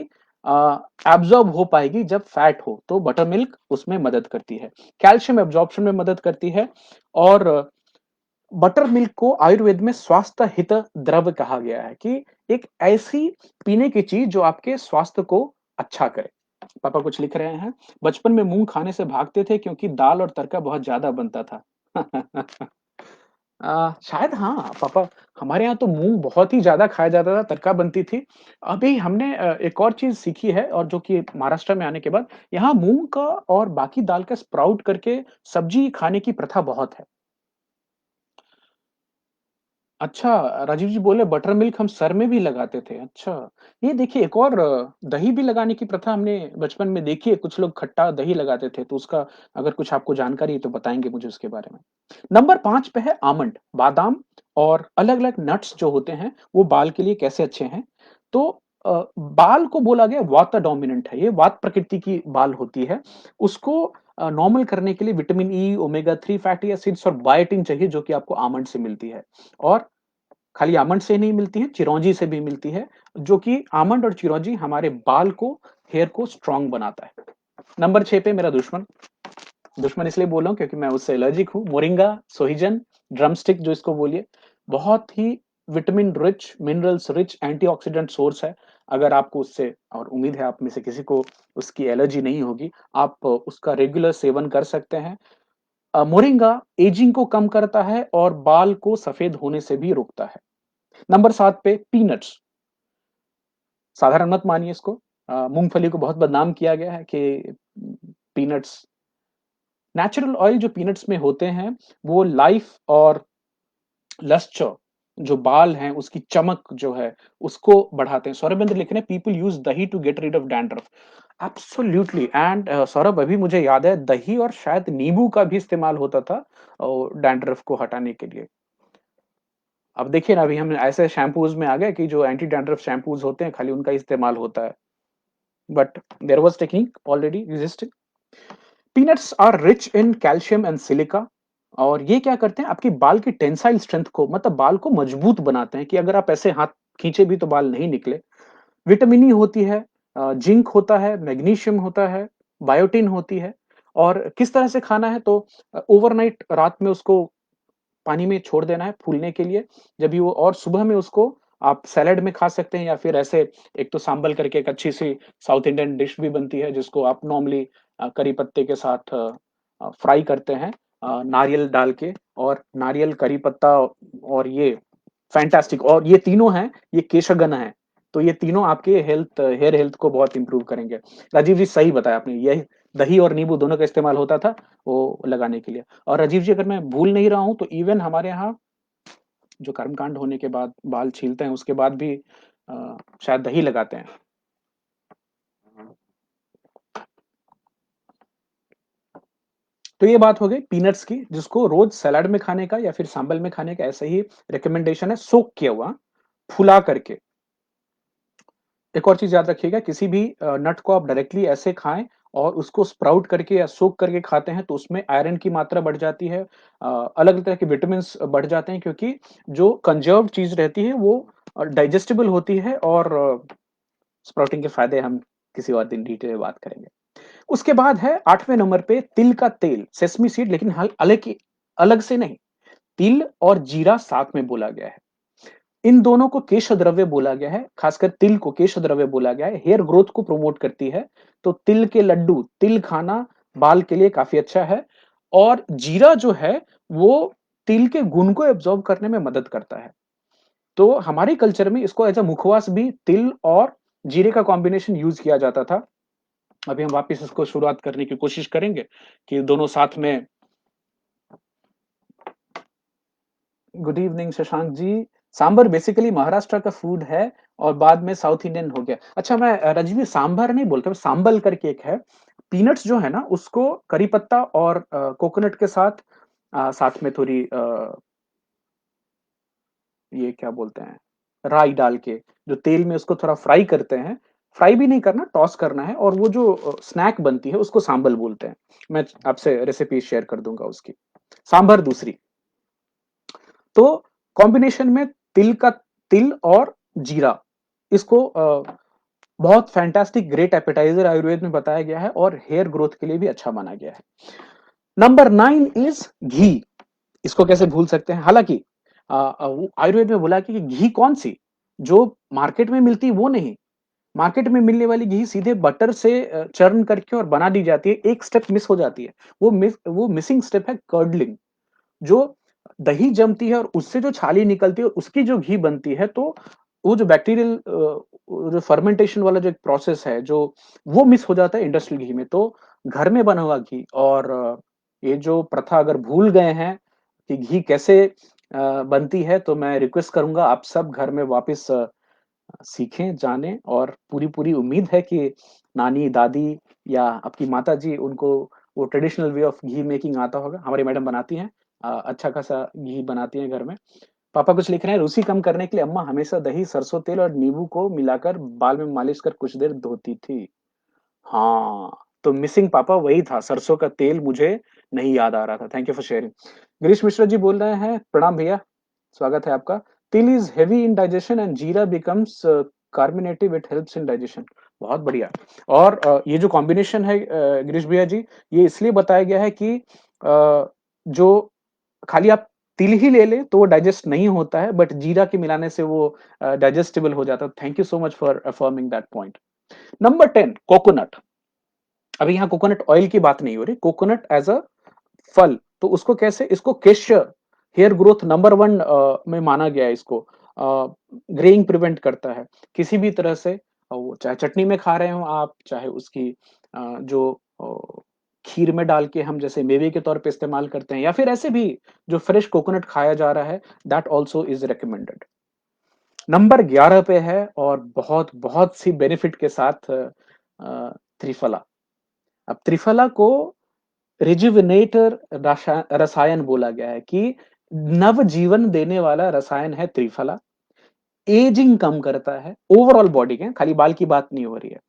एब्ज़ॉर्ब हो पाएगी जब फैट हो, तो बटर मिल्क उसमें मदद करती है। कैल्शियम एब्ज़ॉर्प्शन में मदद करती है और बटर मिल्क को आयुर्वेद में स्वास्थ्य हित द्रव्य कहा गया है कि एक ऐसी पीने की चीज जो आपके स्वास्थ्य को अच्छा करे। पापा कुछ लिख रहे हैं, बचपन में मूंग खाने से भागते थे क्योंकि दाल और तड़का बहुत ज्यादा बनता था। शायद हाँ पापा, हमारे यहाँ तो मूंग बहुत ही ज्यादा खाया जाता था, तड़का बनती थी। अभी हमने एक और चीज सीखी है और जो कि महाराष्ट्र में आने के बाद यहाँ मूंग का और बाकी दाल का स्प्राउट करके सब्जी खाने की प्रथा बहुत है। अच्छा, राजीव जी बोले बटर मिल्क हम सर में भी लगाते थे। अच्छा, ये देखिए एक और दही भी लगाने की प्रथा हमने बचपन में देखी है, कुछ लोग खट्टा दही लगाते थे, तो उसका अगर कुछ आपको जानकारी है तो बताएँगे मुझे उसके बारे में। नंबर 5 पे है आमंड, बादाम और अलग-अलग नट्स जो होते हैं, वो बाल के लिए कैसे अच्छे हैं। तो बाल को बोला गया वात डोमिनेंट है, ये वात प्रकृति की बाल होती है। उसको नॉर्मल करने के लिए vitamin E, omega 3 fatty acids और बायोटिन चाहिए जो कि आपको आमंड से मिलती है। और खाली आमंड से नहीं मिलती है, चिरौंजी से भी मिलती है, जो कि आमंड और चिरौंजी हमारे बाल को, हेयर को स्ट्रॉन्ग बनाता है। नंबर 6 पे मेरा दुश्मन, दुश्मन इसलिए बोल रहा हूँ क्योंकि मैं उससे एलर्जिक हूँ, मोरिंगा, सोहिजन, ड्रमस्टिक जो इसको बोलिए, बहुत ही vitamin rich, minerals rich antioxidant source है। अगर आपको उससे और उम्मीद है आप में से किसी को उसकी एलर्जी नहीं होगी, आप उसका रेगुलर सेवन कर सकते हैं। मोरिंगा एजिंग को कम करता है और बाल को सफेद होने से भी रोकता है। नंबर 7 पे पीनट्स, साधारण मत मानिए इसको। मूँगफली को बहुत बदनाम किया गया है कि पीनट्स नेचुरल ऑयल जो पीनट्स में होते हैं, वो लाइफ और लस्टर जो बाल हैं, उसकी चमक जो है, उसको बढ़ाते हैं। सौरभेंद्र लिख रहे हैं, "people use dahi to get rid of dandruff." Absolutely and Saurabh अभी मुझे याद है दही और शायद नींबू का भी इस्तेमाल होता था डैंड्रफ को हटाने के लिए। अब देखिए ना अभी हम ऐसे शैम्पूज़ में आ गए कि जो एंटी डैंड्रफ शैम्पूज़ होते हैं, खाली उनका इस्तेमाल होता है। But there was technique already existing. Peanuts are rich in calcium and silica और ये क्या करते हैं आपके बाल की टेंसाइल स्ट्रेंथ को मतलब बाल को मजबूत बनाते हैं कि अगर आप ऐसे हाथ खींचे भी तो बाल नहीं निकले। विटामिन ई होती है, जिंक होता है, मैग्नीशियम होता है, बायोटिन होती है और किस तरह से खाना है तो ओवरनाइट रात में उसको पानी में छोड़ देना है फूलने के लिए। जब भी वो और सुबह में उसको आप सैलेड में खा सकते हैं या फिर ऐसे एक तो सांभर करके एक अच्छी-सी साउथ इंडियन डिश भी बनती है जिसको आप नॉर्मली करी पत्ते के साथ फ्राई करते हैं नारियल डाल के और नारियल, करी पत्ता और ये फैंटास्टिक और ये तीनों हैं, ये केशगन हैं। तो ये तीनों आपके हेयर हेल्थ को बहुत इम्प्रूव करेंगे। राजीव जी सही बताया आपने, यही दही और नींबू दोनों का इस्तेमाल होता था, वो लगाने के लिए। और राजीव जी अगर मैं भूल नहीं रहा हूँ तो इवन हमारे यहाँ जो कर्मकांड होने के बाद बाल छीलते हैं उसके बाद भी शायद दही लगाते हैं। तो ये बात हो गई पीनट्स की, जिसको रोज सलाद में खाने का या फिर सांभर में खाने का ऐसा ही रिकमेंडेशन है, सोक किया हुआ, फुला करके। एक और चीज़ याद रखिएगा, किसी भी नट को आप डायरेक्टली ऐसे खाएँ और उसको स्प्राउट करके या सोक करके खाते हैं, तो उसमें आयरन की मात्रा बढ़ जाती है। अलग तरह के विटामिन्स बढ़ जाते हैं, क्योंकि जो कंज़र्व्ड चीज़ रहती है वो डाइजेस्टिबल होती है, और स्प्राउटिंग के फ़ायदे हम किसी और दिन डिटेल में बात करेंगे। उसके बाद है 8वें नंबर पे तिल का तेल, सेसमी सीड, लेकिन हल अलग से नहीं, तिल और जीरा साथ में बोला गया है। इन दोनों को केश द्रव्य बोला गया है, खासकर तिल को केश द्रव्य बोला गया है, हेयर ग्रोथ को प्रमोट करती है। तो तिल के लड्डू, तिल खाना बाल के लिए काफ़ी अच्छा है, और जीरा जो है वो तिल के गुण को एब्ज़ॉर्ब करने में मदद करता है। तो हमारे कल्चर में इसको एज़ अ मुखवास भी तिल और जीरे का कॉम्बिनेशन यूज़ किया जाता था। अभी हम वापस इसको शुरुआत करने की कोशिश करेंगे कि दोनों साथ में। Good evening Shashank ji. Sambar basically Maharashtra का फूड है और बाद में साउथ इंडियन हो गया। अच्छा, मैं रजनी सांभर नहीं बोलता, सांबल करके एक है। पीनट्स जो है ना उसको करी पत्ता और कोकोनट के साथ साथ में थोड़ी ये क्या बोलते हैं, राई डाल के जो तेल में उसको थोड़ा फ्राई करते हैं। फ्राई भी नहीं करना, टॉस करना है, और वो जो स्नैक बनती है उसको सांबल बोलते हैं। मैं आपसे रेसिपी शेयर कर दूंगा उसकी। सांभर दूसरी। तो कॉम्बिनेशन में तिल और जीरा, इसको बहुत फैंटास्टिक ग्रेट एपेटाइजर आयुर्वेद में बताया गया है, और हेयर ग्रोथ के लिए भी अच्छा माना गया है। नंबर 9 इज घी। इसको कैसे भूल सकते हैं? हालांकि आयुर्वेद में बोला कि घी कौन सी, जो मार्केट में मिलती है वो नहीं। मार्केट में मिलने वाली घी सीधे बटर से चर्न करके और बना दी जाती है। एक स्टेप मिस हो जाती है। वो मिसिंग स्टेप है कर्डलिंग। जो दही जमती है और उससे जो छाली निकलती है, उसकी जो घी बनती है, तो वो जो बैक्टीरियल जो फर्मेंटेशन वाला जो एक प्रोसेस है, जो वो मिस हो जाता है इंडस्ट्रियल घी में। तो घर में बना हुआ घी, और ये जो प्रथा अगर भूल गए हैं कि घी कैसे बनती है, तो मैं रिक्वेस्ट करूंगा आप सब घर में वापस सीखें, जानें, और पूरी-पूरी उम्मीद है कि नानी, दादी या आपकी माताजी, उनको वो traditional way of ghee making आता होगा। हमारी मैडम बनाती हैं, अच्छा खासा घी बनाती हैं घर में। पापा कुछ लिख रहे हैं, रूसी कम करने के लिए अम्मा हमेशा दही, सरसों तेल और नींबू को मिलाकर बाल में मालिश कर कुछ देर धोती थी। हाँ, तो मिसिंग पापा वही था, सरसों का तेल मुझे नहीं याद आ रहा था। Thank you for sharing. Girish Mishra ji बोल रहे हैं, प्रणाम भैया, स्वागत है आपका। Til is heavy in digestion and jeera becomes carbonative, it helps in digestion. बहुत बढ़िया। और ये जो कॉम्बिनेशन है गिरीश भैया जी, ये इसलिए बताया गया है कि जो खाली आप तिल ही ले लें तो वो डाइजेस्ट नहीं होता है, बट जीरा के मिलाने से वो डाइजेस्टिबल हो जाता है। Thank you so much for affirming that point. Number 10 coconut. अभी यहाँ कोकोनट ऑयल की बात नहीं हो रही, कोकोनट एज अ फल। तो उसको कैसे, इसको केश्य, हेयर ग्रोथ नंबर 1 में माना गया है इसको। ग्रेइंग प्रिवेंट करता है किसी भी तरह से। वो चाहे चटनी में खा रहे हो आप, चाहे उसकी जो खीर में डाल के हम जैसे मेवे के तौर पे इस्तेमाल करते हैं, या फिर ऐसे भी जो फ्रेश कोकोनट खाया जा रहा है, that also is recommended. Number 11 पे है, और बहुत बहुत सी बेनिफिट के साथ त्रिफला। अब त्रिफला को रिजुविनेटर रसायन बोला गया है, कि नवजीवन देने वाला रसायन है त्रिफला। एजिंग कम करता है ओवरऑल बॉडी के, खाली बाल की बात नहीं हो रही है।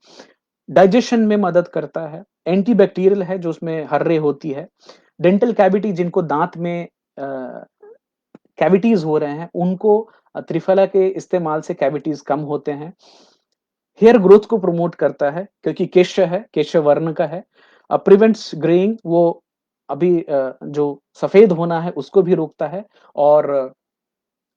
डाइजेशन में मदद करता है, एंटीबैक्टीरियल है जो उसमें हर्रे होती है। डेंटल कैविटी, जिनको दांत में कैविटीज हो रहे हैं, उनको त्रिफला के इस्तेमाल से कैविटीज कम होते हैं। हेयर ग्रोथ को प्रमोट करता है, क्योंकि केश है, केश वर्ण का है। प्रिवेंट्स ग्रेइंग, वो अभी जो सफेद होना है उसको भी रोकता है। और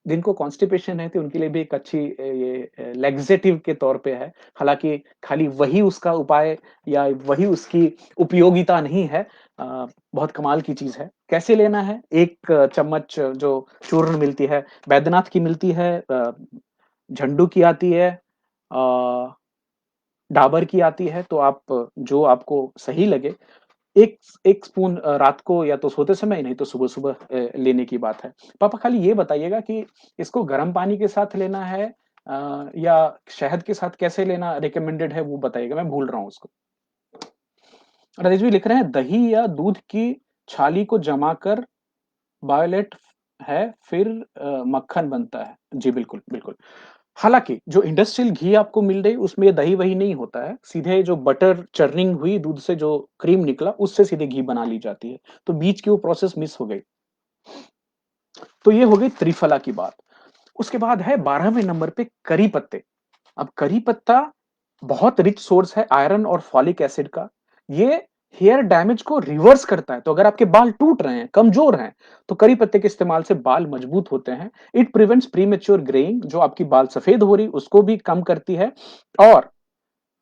जिनको कॉन्स्टिपेशन है, तो उनके लिए भी एक अच्छी ये लैक्सेटिव के तौर पे है। हालाँकि खाली वही उसका उपाय या वही उसकी उपयोगिता नहीं है। बहुत कमाल की चीज़ है। कैसे लेना है? 1 चम्मच जो चूर्ण मिलती है, बैद्यनाथ की मिलती है, झंडू की आती है, अ, डाबर की आती है, तो आप जो आपको सही लगे, 1 1 स्पून रात को या तो सोते समय, नहीं तो सुबह-सुबह लेने की बात है। पापा खाली ये बताइएगा कि इसको गर्म पानी के साथ लेना है या शहद के साथ कैसे लेना रिकमेंडेड है, वो बताइएगा, मैं भूल रहा हूँ उसको। राजेश जी लिख रहे हैं, दही या दूध की छाली को जमाकर बायोलेट है, फिर मक्खन बनता है। जी, बिल्कुल, बिल्कुल। हालाँकि जो इंडस्ट्रियल घी आपको मिल रही उसमें ये दही-वही नहीं होता है, सीधे जो बटर चर्निंग हुई, दूध से जो क्रीम निकला, उससे सीधे घी बना ली जाती है। तो बीच की वो प्रोसेस मिस हो गई। तो ये हो गई त्रिफला की बात। उसके बाद है 12वें नंबर पे करी पत्ते। अब करी पत्ता बहुत रिच सोर्स है आयरन और फॉलिक एसिड का। ये हेयर डैमेज को रिवर्स करता है। तो अगर आपके बाल टूट रहे हैं, कमजोर हैं, तो करी पत्ते के इस्तेमाल से बाल मजबूत होते हैं। इट प्रिवेंट्स प्रीमेच्योर ग्रेइंग, जो आपकी बाल सफेद हो रही उसको भी कम करती है। और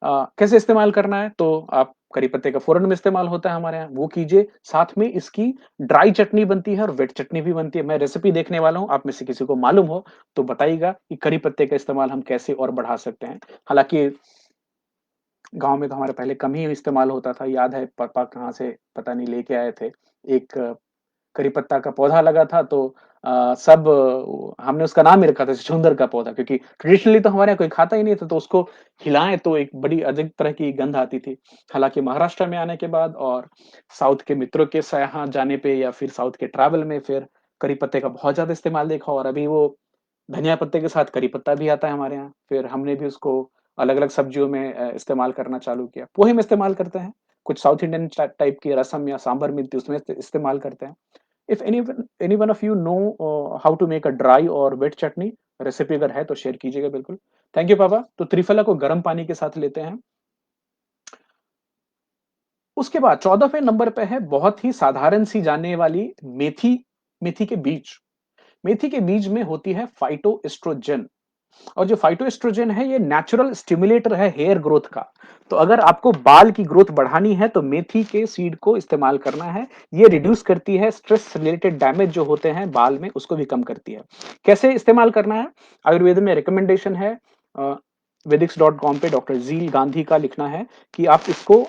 कैसे इस्तेमाल करना है? तो आप करी पत्ते का फ़ोरन में इस्तेमाल होता है हमारे यहाँ, वो कीजिए। साथ में इसकी ड्राई चटनी बनती है और वेट चटनी भी बनती है। मैं रेसिपी देखने वाला हूँ, आप में से किसी को मालूम हो तो बताइएगा कि करी पत्ते का इस्तेमाल हम कैसे और बढ़ा सकते हैं। हालाँकि गाँव में तो हमारे पहले कम ही इस्तेमाल होता था। याद है पापा कहाँ से पता नहीं लेके आए थे। एक करी पत्ता का पौधा लगा था, तो सब हमने उसका नाम ही रखा था छछूंदर का पौधा, क्योंकि ट्रेडिशनली तो हमारे यहाँ कोई खाता ही नहीं था, तो उसको हिलाएँ तो एक बड़ी अजीब तरह की गंध आती थी। हालाँकि महाराष्ट्र में आने के बाद और साउथ के मित्रों के यहाँ जाने पे या फिर साउथ के ट्रैवल में फिर करी पत्ते का बहुत ज़्यादा इस्तेमाल देखा, और अभी वो धनिया पत्ते के साथ करी पत्ता भी आता है हमारे यहाँ। फिर हमने भी उसको अलग-अलग सब्जियों में इस्तेमाल करना चालू किया। पोहे में इस्तेमाल करते हैं, कुछ साउथ इंडियन टाइप की रसम या सांभर मिलती है उसमें इस्तेमाल करते हैं। If any one of you know how to make a dry और वेट चटनी, रेसिपी अगर है तो शेयर कीजिएगा बिल्कुल। थैंक यू पापा। तो त्रिफला को गर्म पानी के साथ लेते हैं। उसके बाद 14वें नंबर पे है बहुत ही साधारण सी जाने वाली मेथी, मेथी के बीज। मेथी के बीज में होती है फाइटोएस्ट्रोजन, और जो फाइटोएस्ट्रोजन है ये नेचुरल स्टिमुलेटर है हेयर ग्रोथ का। तो अगर आपको बाल की ग्रोथ बढ़ानी है तो मेथी के सीड को इस्तेमाल करना है। ये रिड्यूस करती है स्ट्रेस रिलेटेड डैमेज जो होते हैं बाल में, उसको भी कम करती है। कैसे इस्तेमाल करना है? आयुर्वेद में रिकमेंडेशन है, वेदिक्स.com पे डॉक्टर जील गांधी का लिखना है कि आप इसको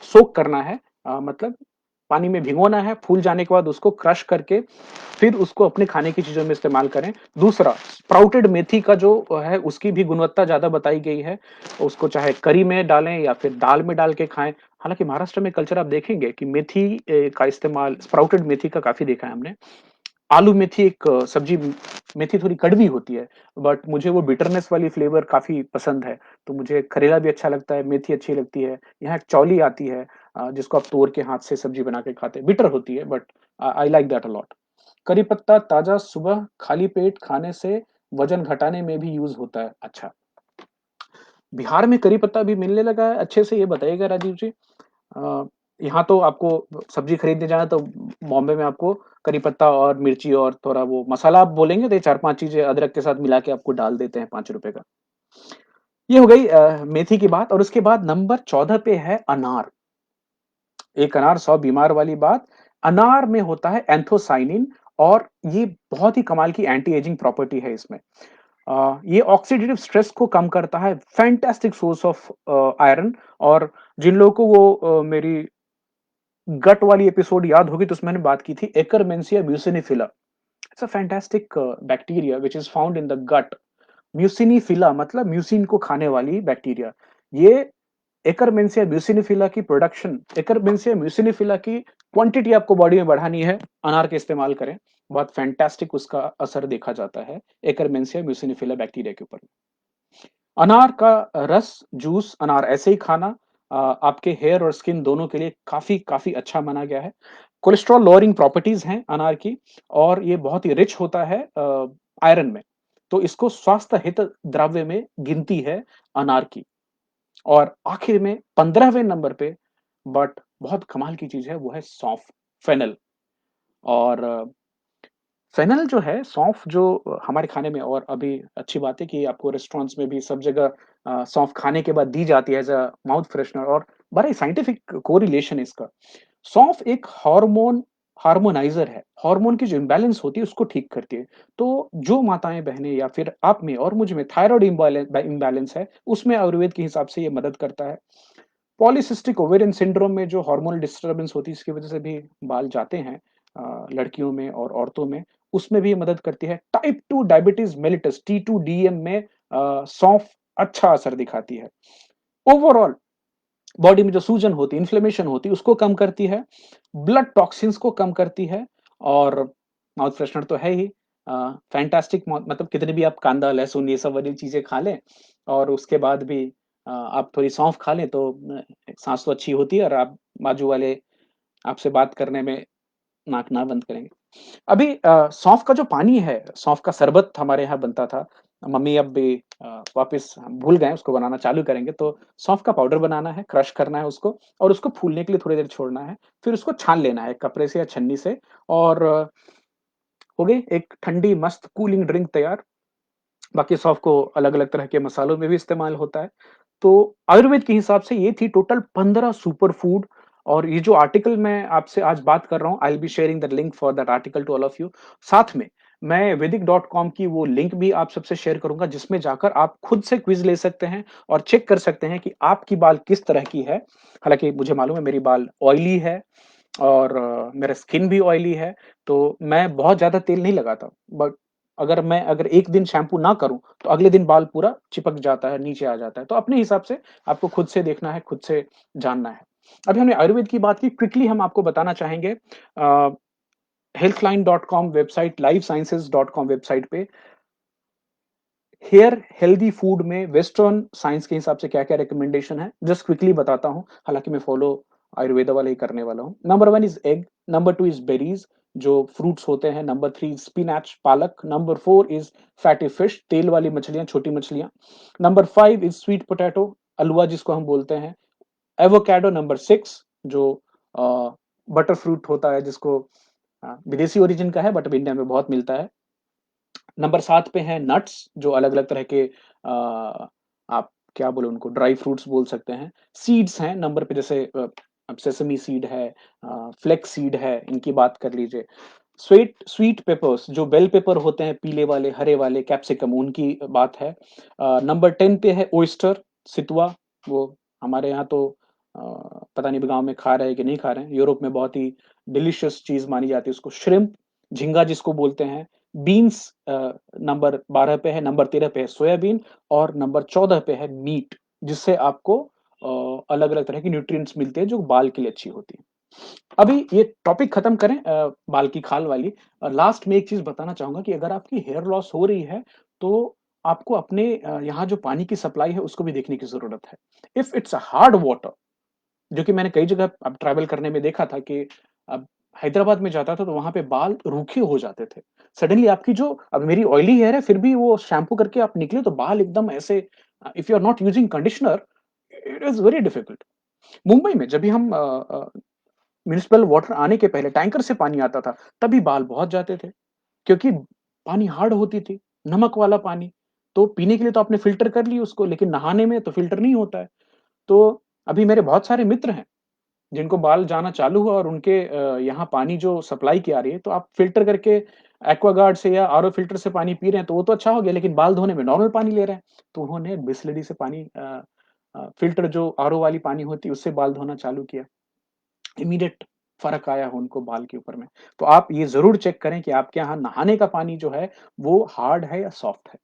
सोक करना है, मतलब पानी में भिगोना है, फूल जाने के बाद उसको क्रश करके फिर उसको अपने खाने की चीज़ों में इस्तेमाल करें। दूसरा, स्प्राउटेड मेथी का जो है उसकी भी गुणवत्ता ज़्यादा बताई गई है। उसको चाहे करी में डालें या फिर दाल में डाल के खाएँ। हालाँकि महाराष्ट्र में कल्चर आप देखेंगे कि मेथी का इस्तेमाल, स्प्राउटेड मेथी का काफ़ी देखा है हमने। आलू मेथी एक सब्जी, मेथी थोड़ी कड़वी होती है, बट मुझे वो बिटरनेस वाली फ्लेवर काफ़ी पसंद है। तो मुझे करेला भी अच्छा लगता है, मेथी अच्छी लगती है। यहाँ एक चौली आती है, जिसको आप तोड़ के हाथ से सब्जी बना के खाते हैं। बिटर होती है, but I like that a lot. करी पत्ता ताज़ा सुबह खाली पेट खाने से वज़न घटाने में भी यूज़ होता है। अच्छा, बिहार में करी पत्ता भी मिलने लगा है अच्छे से, ये बताइएगा राजीव जी? अ, यहाँ तो आपको सब्जी खरीदने जाना तो बॉम्बे में आपको करी पत्ता और मिर्ची और थोड़ा वो मसाला आप बोलेंगे तो ये 4-5 चीज़ें अदरक के साथ मिला के आपको डाल देते हैं ₹5 का। ये हो गई मेथी की बात, और उसके बाद नंबर 14 पे है अनार। एक अनार 100 बीमार वाली बात। अनार में होता है एंथोसाइनिन, और ये बहुत ही कमाल की एंटी एजिंग प्रॉपर्टी है इसमें। ये ऑक्सीडेटिव स्ट्रेस को कम करता है, फैंटास्टिक सोर्स ऑफ आयरन। और जिन लोगों को वो मेरी गट वाली एपिसोड याद होगी तो उसमें मैंने बात की थी Akkermansia muciniphila. It's a fantastic bacteria which is found in the gut. Muciniphila मतलब म्यूसिन को खाने वाली बैक्टीरिया। ये एकरमेंसिया म्यूसिनिफिला की प्रोडक्शन, एकरमेंसिया म्यूसिनिफिला की क्वांटिटी आपको बॉडी में बढ़ानी है, अनार के इस्तेमाल करें। बहुत फैंटास्टिक उसका असर देखा जाता है एकरमेंसिया म्यूसिनिफिला बैक्टीरिया के ऊपर। अनार का रस, जूस, अनार ऐसे ही खाना आपके हेयर और स्किन दोनों के लिए काफ़ी काफ़ी अच्छा माना गया है। कोलेस्टेरॉल लोअरिंग प्रॉपर्टीज़ हैं अनार की, और ये बहुत ही रिच होता है आयरन में। तो इसको स्वास्थ्य हित द्रव्य में गिनती है अनार की। और आखिर में 15वें नंबर पे, बट बहुत कमाल की चीज़ है, वो है सौंफ, फेनल। और फेनल जो है, सौंफ जो हमारे खाने में, और अभी अच्छी बात है कि आपको रेस्टोरेंट्स में भी सब जगह सौंफ खाने के बाद दी जाती है एज़ अ माउथ फ्रेशनर, और बड़ा ही साइंटिफिक कोरिलेशन है इसका। सौंफ एक हार्मोनाइज़र है। हार्मोन की जो इम्बैलेंस होती है उसको ठीक करती है। तो जो माताएँ-बहनें या फिर आप में और मुझ में थायरॉइड इम्बैलेंस है, उसमें आयुर्वेद के हिसाब से ये मदद करता है। पॉलीसिस्टिक ओवेरियन सिंड्रोम में जो हार्मोनल डिस्टर्बेंस होती है, इसकी वजह से भी बाल जाते हैं लड़कियों में और औरतों में, उसमें भी ये मदद करती है। टाइप 2 डायबिटीज़ मेलिटस T2DM में सौंफ अच्छा असर दिखाती है। ओवरऑल बॉडी में जो सूजन होती है, इन्फ्लेमेशन होती है, उसको कम करती है, ब्लड टॉक्सिन्स को कम करती है और माउथ फ्रेशनर तो है ही। फैंटास्टिक मौ मतलब कितने भी आप कांदा, लहसुन ये सब वाली चीज़ें खा लें और उसके बाद भी आप थोड़ी सौंफ खा लें तो साँस तो अच्छी होती है और आप बाजू वाले आपसे बात करने में नाक ना बंद करेंगे। अभी सौंफ का जो पानी है, सौंफ का शरबत हमारे यहाँ बनता था। मम्मी अब भी वापस हम भूल गए हैं, उसको बनाना चालू करेंगे। तो सौंफ का पाउडर बनाना है, क्रश करना है उसको और उसको फूलने के लिए थोड़ी देर छोड़ना है। फिर उसको छान लेना है कपड़े से या छन्नी से और हो गई एक ठंडी मस्त कूलिंग ड्रिंक तैयार। बाकी सौंफ को अलग-अलग तरह के मसालों में भी इस्तेमाल होता है। तो आयुर्वेद के हिसाब से ये थी टोटल 15 सुपर फूड और ये जो आर्टिकल मैं आपसे आज बात कर रहा हूँ, I will be sharing the link for that article to all of you. साथ में मैं वैदिक.कॉम की वो लिंक भी आप सबसे शेयर करूँगा जिसमें जाकर आप खुद से क्विज़ ले सकते हैं और चेक कर सकते हैं कि आपकी बाल किस तरह की है। हालाँकि मुझे मालूम है मेरी बाल ऑयली है और मेरा स्किन भी ऑयली है, तो मैं बहुत ज़्यादा तेल नहीं लगाता। बट अगर एक दिन शैम्पू ना करूँ, तो अगले दिन बाल पूरा चिपक जाता है, नीचे आ जाता है। तो अपने हिसाब से आपको खुद से देखना है, खुद से जानना है। अभी हमने आयुर्वेद की बात की, क्विकली हम आपको बताना चाहेंगे healthline.com वेबसाइट, lifesciences.com वेबसाइट पे हेयर हेल्दी फूड में वेस्टर्न साइंस के हिसाब से क्या-क्या रिकमेंडेशन है, जस्ट क्विकली बताता हूँ। हालाँकि मैं फॉलो आयुर्वेदा वाला ही करने वाला हूँ। Number 1 is egg, number 2 is berries जो फ्रूट्स होते हैं, नंबर 3 स्पिनच, पालक, नंबर 4 इज़ फैटी फिश, तेल वाली मछलियाँ, छोटी मछलियाँ। नंबर 5 इज़ स्वीट पोटैटो, अलुआ जिसको हम बोलते हैं। एवोकाडो नंबर 6 जो अ, बटर फ्रूट होता है जिसको विदेशी ओरिजिन का है बट अब इंडिया में बहुत मिलता है। नंबर 7 पे हैं नट्स जो अलग-अलग तरह के आप क्या बोले उनको ड्राई फ्रूट्स बोल सकते हैं। सीड्स हैं नंबर पे जैसे अब सेसमी सीड है फ्लेक्स सीड है, इनकी बात कर लीजिए। स्वीट स्वीट पेपर्स जो बेल पेपर होते हैं पीले वाले, हरे वाले, कैप्सिकम उनकी बात है। नंबर 10 पे है ओयस्टर, सितुआ वो हमारे यहाँ तो पता नहीं गाँव में खा रहे हैं कि नहीं खा रहे हैं। यूरोप में बहुत ही डिलिशियस चीज़ मानी जाती है उसको श्रिम्प, झींगा जिसको बोलते हैं। बीन्स नंबर 12 पे है, नंबर 13 पे है सोयाबीन और नंबर 14 पे है मीट, जिससे आपको अलग-अलग तरह की न्यूट्रिएंट्स मिलते हैं जो बाल के लिए अच्छी होती है। अभी ये टॉपिक खत्म करें बाल की खाल वाली लास्ट में एक चीज़ बताना चाहूँगा कि अगर आपकी हेयर लॉस हो रही है, तो आपको अपने यहाँ जो पानी की सप्लाई है उसको भी देखने की ज़रूरत है। If it's a hard water जो कि मैंने कई जगह अब ट्रैवल करने में देखा था कि अब हैदराबाद में जाता था तो वहाँ पे बाल रूखे हो जाते थे। सडनली आपकी जो अब मेरी ऑयली हेयर है फिर भी वो शैम्पू करके आप निकले तो बाल एकदम ऐसे if you are not using conditioner it is very difficult. Mumbai में जब भी हम म्युनिसिपल वाटर आने के पहले टैंकर से पानी आता था, तभी बाल बहुत जाते थे। क्योंकि पानी हार्ड होती थी, नमक वाला पानी। तो पीने के लिए तो आपने फ़िल्टर कर ली उसको लेकिन नहाने में तो फ़िल्टर नहीं होता है। तो अभी मेरे बहुत सारे मित्र हैं जिनको बाल जाना चालू हुआ और उनके यहाँ पानी जो सप्लाई की आ रही है, तो आप फ़िल्टर करके एक्वागार्ड से या आरओ फ़िल्टर से पानी पी रहे हैं, तो वो तो अच्छा हो गया, लेकिन बाल धोने में नॉर्मल पानी ले रहे हैं। तो उन्होंने बिसलेरी से पानी फ़िल्टर जो आरओ वाली पानी होती है, उससे बाल धोना चालू किया। इमीडिएट फ़र्क आया हो उनको बाल के ऊपर में। तो आप ये ज़रूर चेक करें कि आपके यहाँ नहाने का पानी जो है, वो हार्ड है या सॉफ्ट है।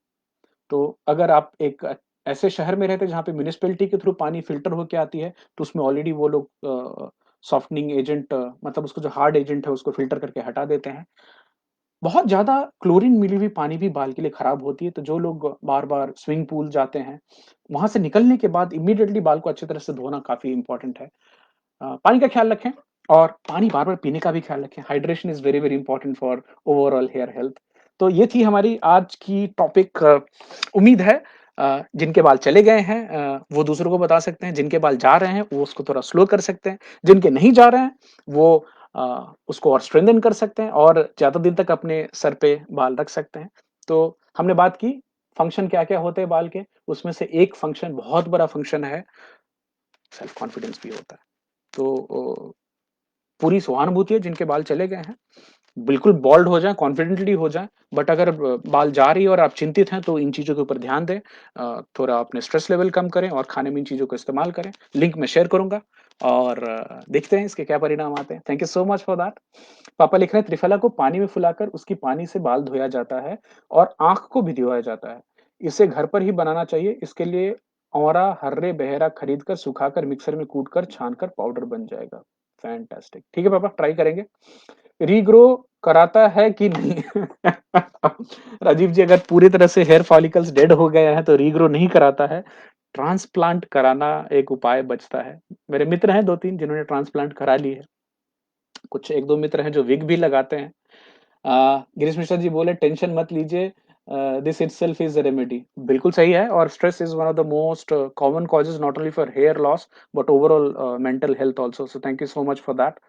तो अगर आप एक ऐसे शहर में रहते हैं जहाँ पे म्युनिसिपैलिटी के थ्रू पानी फ़िल्टर होके आती है, तो उसमें ऑलरेडी वो लोग सॉफ्टनिंग एजेंट मतलब उसको जो हार्ड एजेंट है उसको फ़िल्टर करके हटा देते हैं। बहुत ज़्यादा क्लोरीन मिली हुई पानी भी बाल के लिए खराब होती है, तो जो लोग बार-बार स्विमिंग पूल जाते हैं, वहाँ से निकलने के बाद इमीडिएटली बाल को अच्छी तरह से धोना काफ़ी इम्पोर्टेंट है। पानी का ख्याल रखें और पानी बार-बार पीने का भी ख्याल रखें। Hydration is very, very important for overall hair health. तो ये थी हमारी आज की टॉपिक उम्मीद है जिनके बाल चले गए हैं वो दूसरों को बता सकते हैं, जिनके बाल जा रहे हैं वो उसको थोड़ा स्लो कर सकते हैं, जिनके नहीं जा रहे हैं वो उसको और स्ट्रेंथन कर सकते हैं और ज़्यादा दिन तक अपने सर पे बाल रख सकते हैं। तो हमने बात की फंक्शन क्या-क्या होते हैं बाल के, उसमें से एक फंक्शन बहुत बड़ा फंक्शन है, सेल्फ कॉन्फिडेंस भी होता है। तो पूरी सहानुभूति है जिनके बाल चले गए हैं। बिल्कुल बाल्ड हो जाएँ, कॉन्फिडेंटली हो जाएँ, बट अगर बाल जा रही है और आप चिंतित हैं, तो इन चीज़ों के ऊपर ध्यान दें। थोड़ा अपने स्ट्रेस लेवल कम करें और खाने में इन चीज़ों का इस्तेमाल करें। लिंक मैं शेयर करूँगा और देखते हैं इसके क्या परिणाम आते हैं। Thank you so much for that. पापा लिख रहे हैं त्रिफला को पानी में फुलाकर उसकी पानी से बाल धोया जाता है और आँख को भी धोया जाता है। इसे घर पर ही बनाना चाहिए। इसके लिए औरा, हर्रे, बहेरा खरीद कर सुखाकर मिक्सर में कूटकर छानकर पाउडर बन जाएगा। फैंटास्टिक। ठीक है पापा, ट्राई करेंगे। रीग्रो कराता है कि नहीं? राजीव जी, अगर पूरी तरह से हेयर फॉलिकल्स डेड हो गए हैं तो रीग्रो नहीं कराता है। ट्रांसप्लांट कराना एक उपाय बचता है। मेरे मित्र हैं 2-3 जिन्होंने ट्रांसप्लांट करा ली है। कुछ 1-2 मित्र हैं जो विग भी लगाते हैं। गिरीश मिश्रा जी बोले टेंशन मत लीजिए, this itself is a remedy. बिल्कुल सही है, और stress is one of the most common causes not only for hair loss but overall mental health also, so thank you so much for that.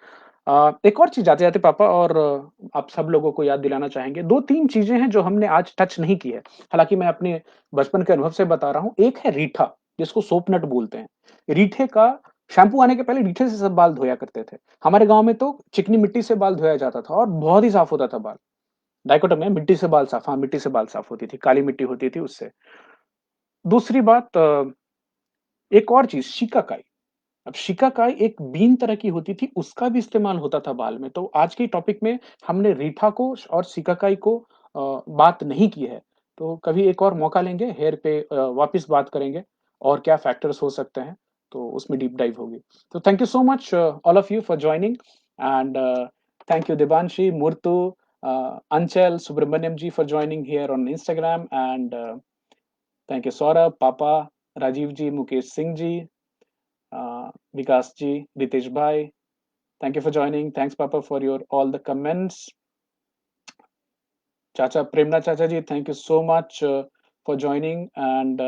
एक और चीज जाते जाते पापा, और आप सब लोगों को याद दिलाना चाहेंगे, 2-3 चीजें हैं जो हमने आज टच नहीं की है। हालांकि मैं अपने बचपन के अनुभव से बता रहा हूँ। एक है रीठा, जिसको सोप नट बोलते हैं। रीठे का शैम्पू आने के पहले रीठे से सब बाल धोया करते थे। हमारे गांव में तो चिकनी मिट्टी से बाल धोया जाता था और बहुत ही साफ होता था बाल। डाइकोटोमी है, मिट्टी से बाल साफ, हाँ, मिट्टी से बाल साफ होती थी, काली मिट्टी होती थी उससे। दूसरी बात, एक और चीज़, शिकाकाई। अब शिकाकाई एक बीन तरह की होती थी, उसका भी इस्तेमाल होता था बाल में। तो आज के टॉपिक में हमने रीठा को और शिकाकाई को बात नहीं की है। तो कभी एक और मौका लेंगे, हेयर पे वापस बात करेंगे और क्या फैक्टर्स हो सकते हैं, तो उसमें डीप डाइव होगी। तो thank you so much all of you for joining, and thank you Debanshi, Murthu, Anchal, Subramaniam ji for joining here on Instagram, and thank you Saurabh, Papa, Rajiv ji, Mukesh Singh ji, Vikas ji, Ritesh bhai. Thank you for joining. Thanks Papa for your all the comments. Chacha, Premna Chacha ji, thank you so much for joining, and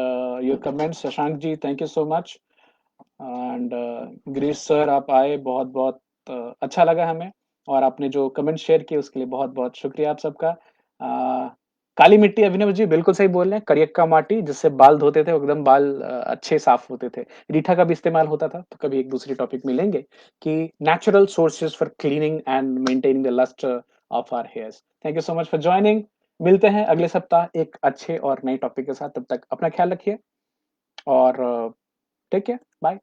your comments. Shashank ji, thank you so much. And Girish sir, आप आए, बहुत बहुत अच्छा लगा हमें, और आपने जो कमेंट शेयर किए उसके लिए बहुत बहुत शुक्रिया आप सबका। काली मिट्टी, अभिनव जी बिल्कुल सही बोल रहे हैं, करियक्का माटी जिससे बाल धोते थे, एकदम बाल अच्छे साफ होते थे। रीठा का भी इस्तेमाल होता था। तो कभी एक दूसरे टॉपिक में लेंगे कि natural sources for cleaning and maintaining the lustre of our hairs. Thank you so much for joining. मिलते हैं अगले सप्ताह एक अच्छे और नए टॉपिक के साथ। तब तक अपना ख्याल रखिए और टेक केयर। बाय।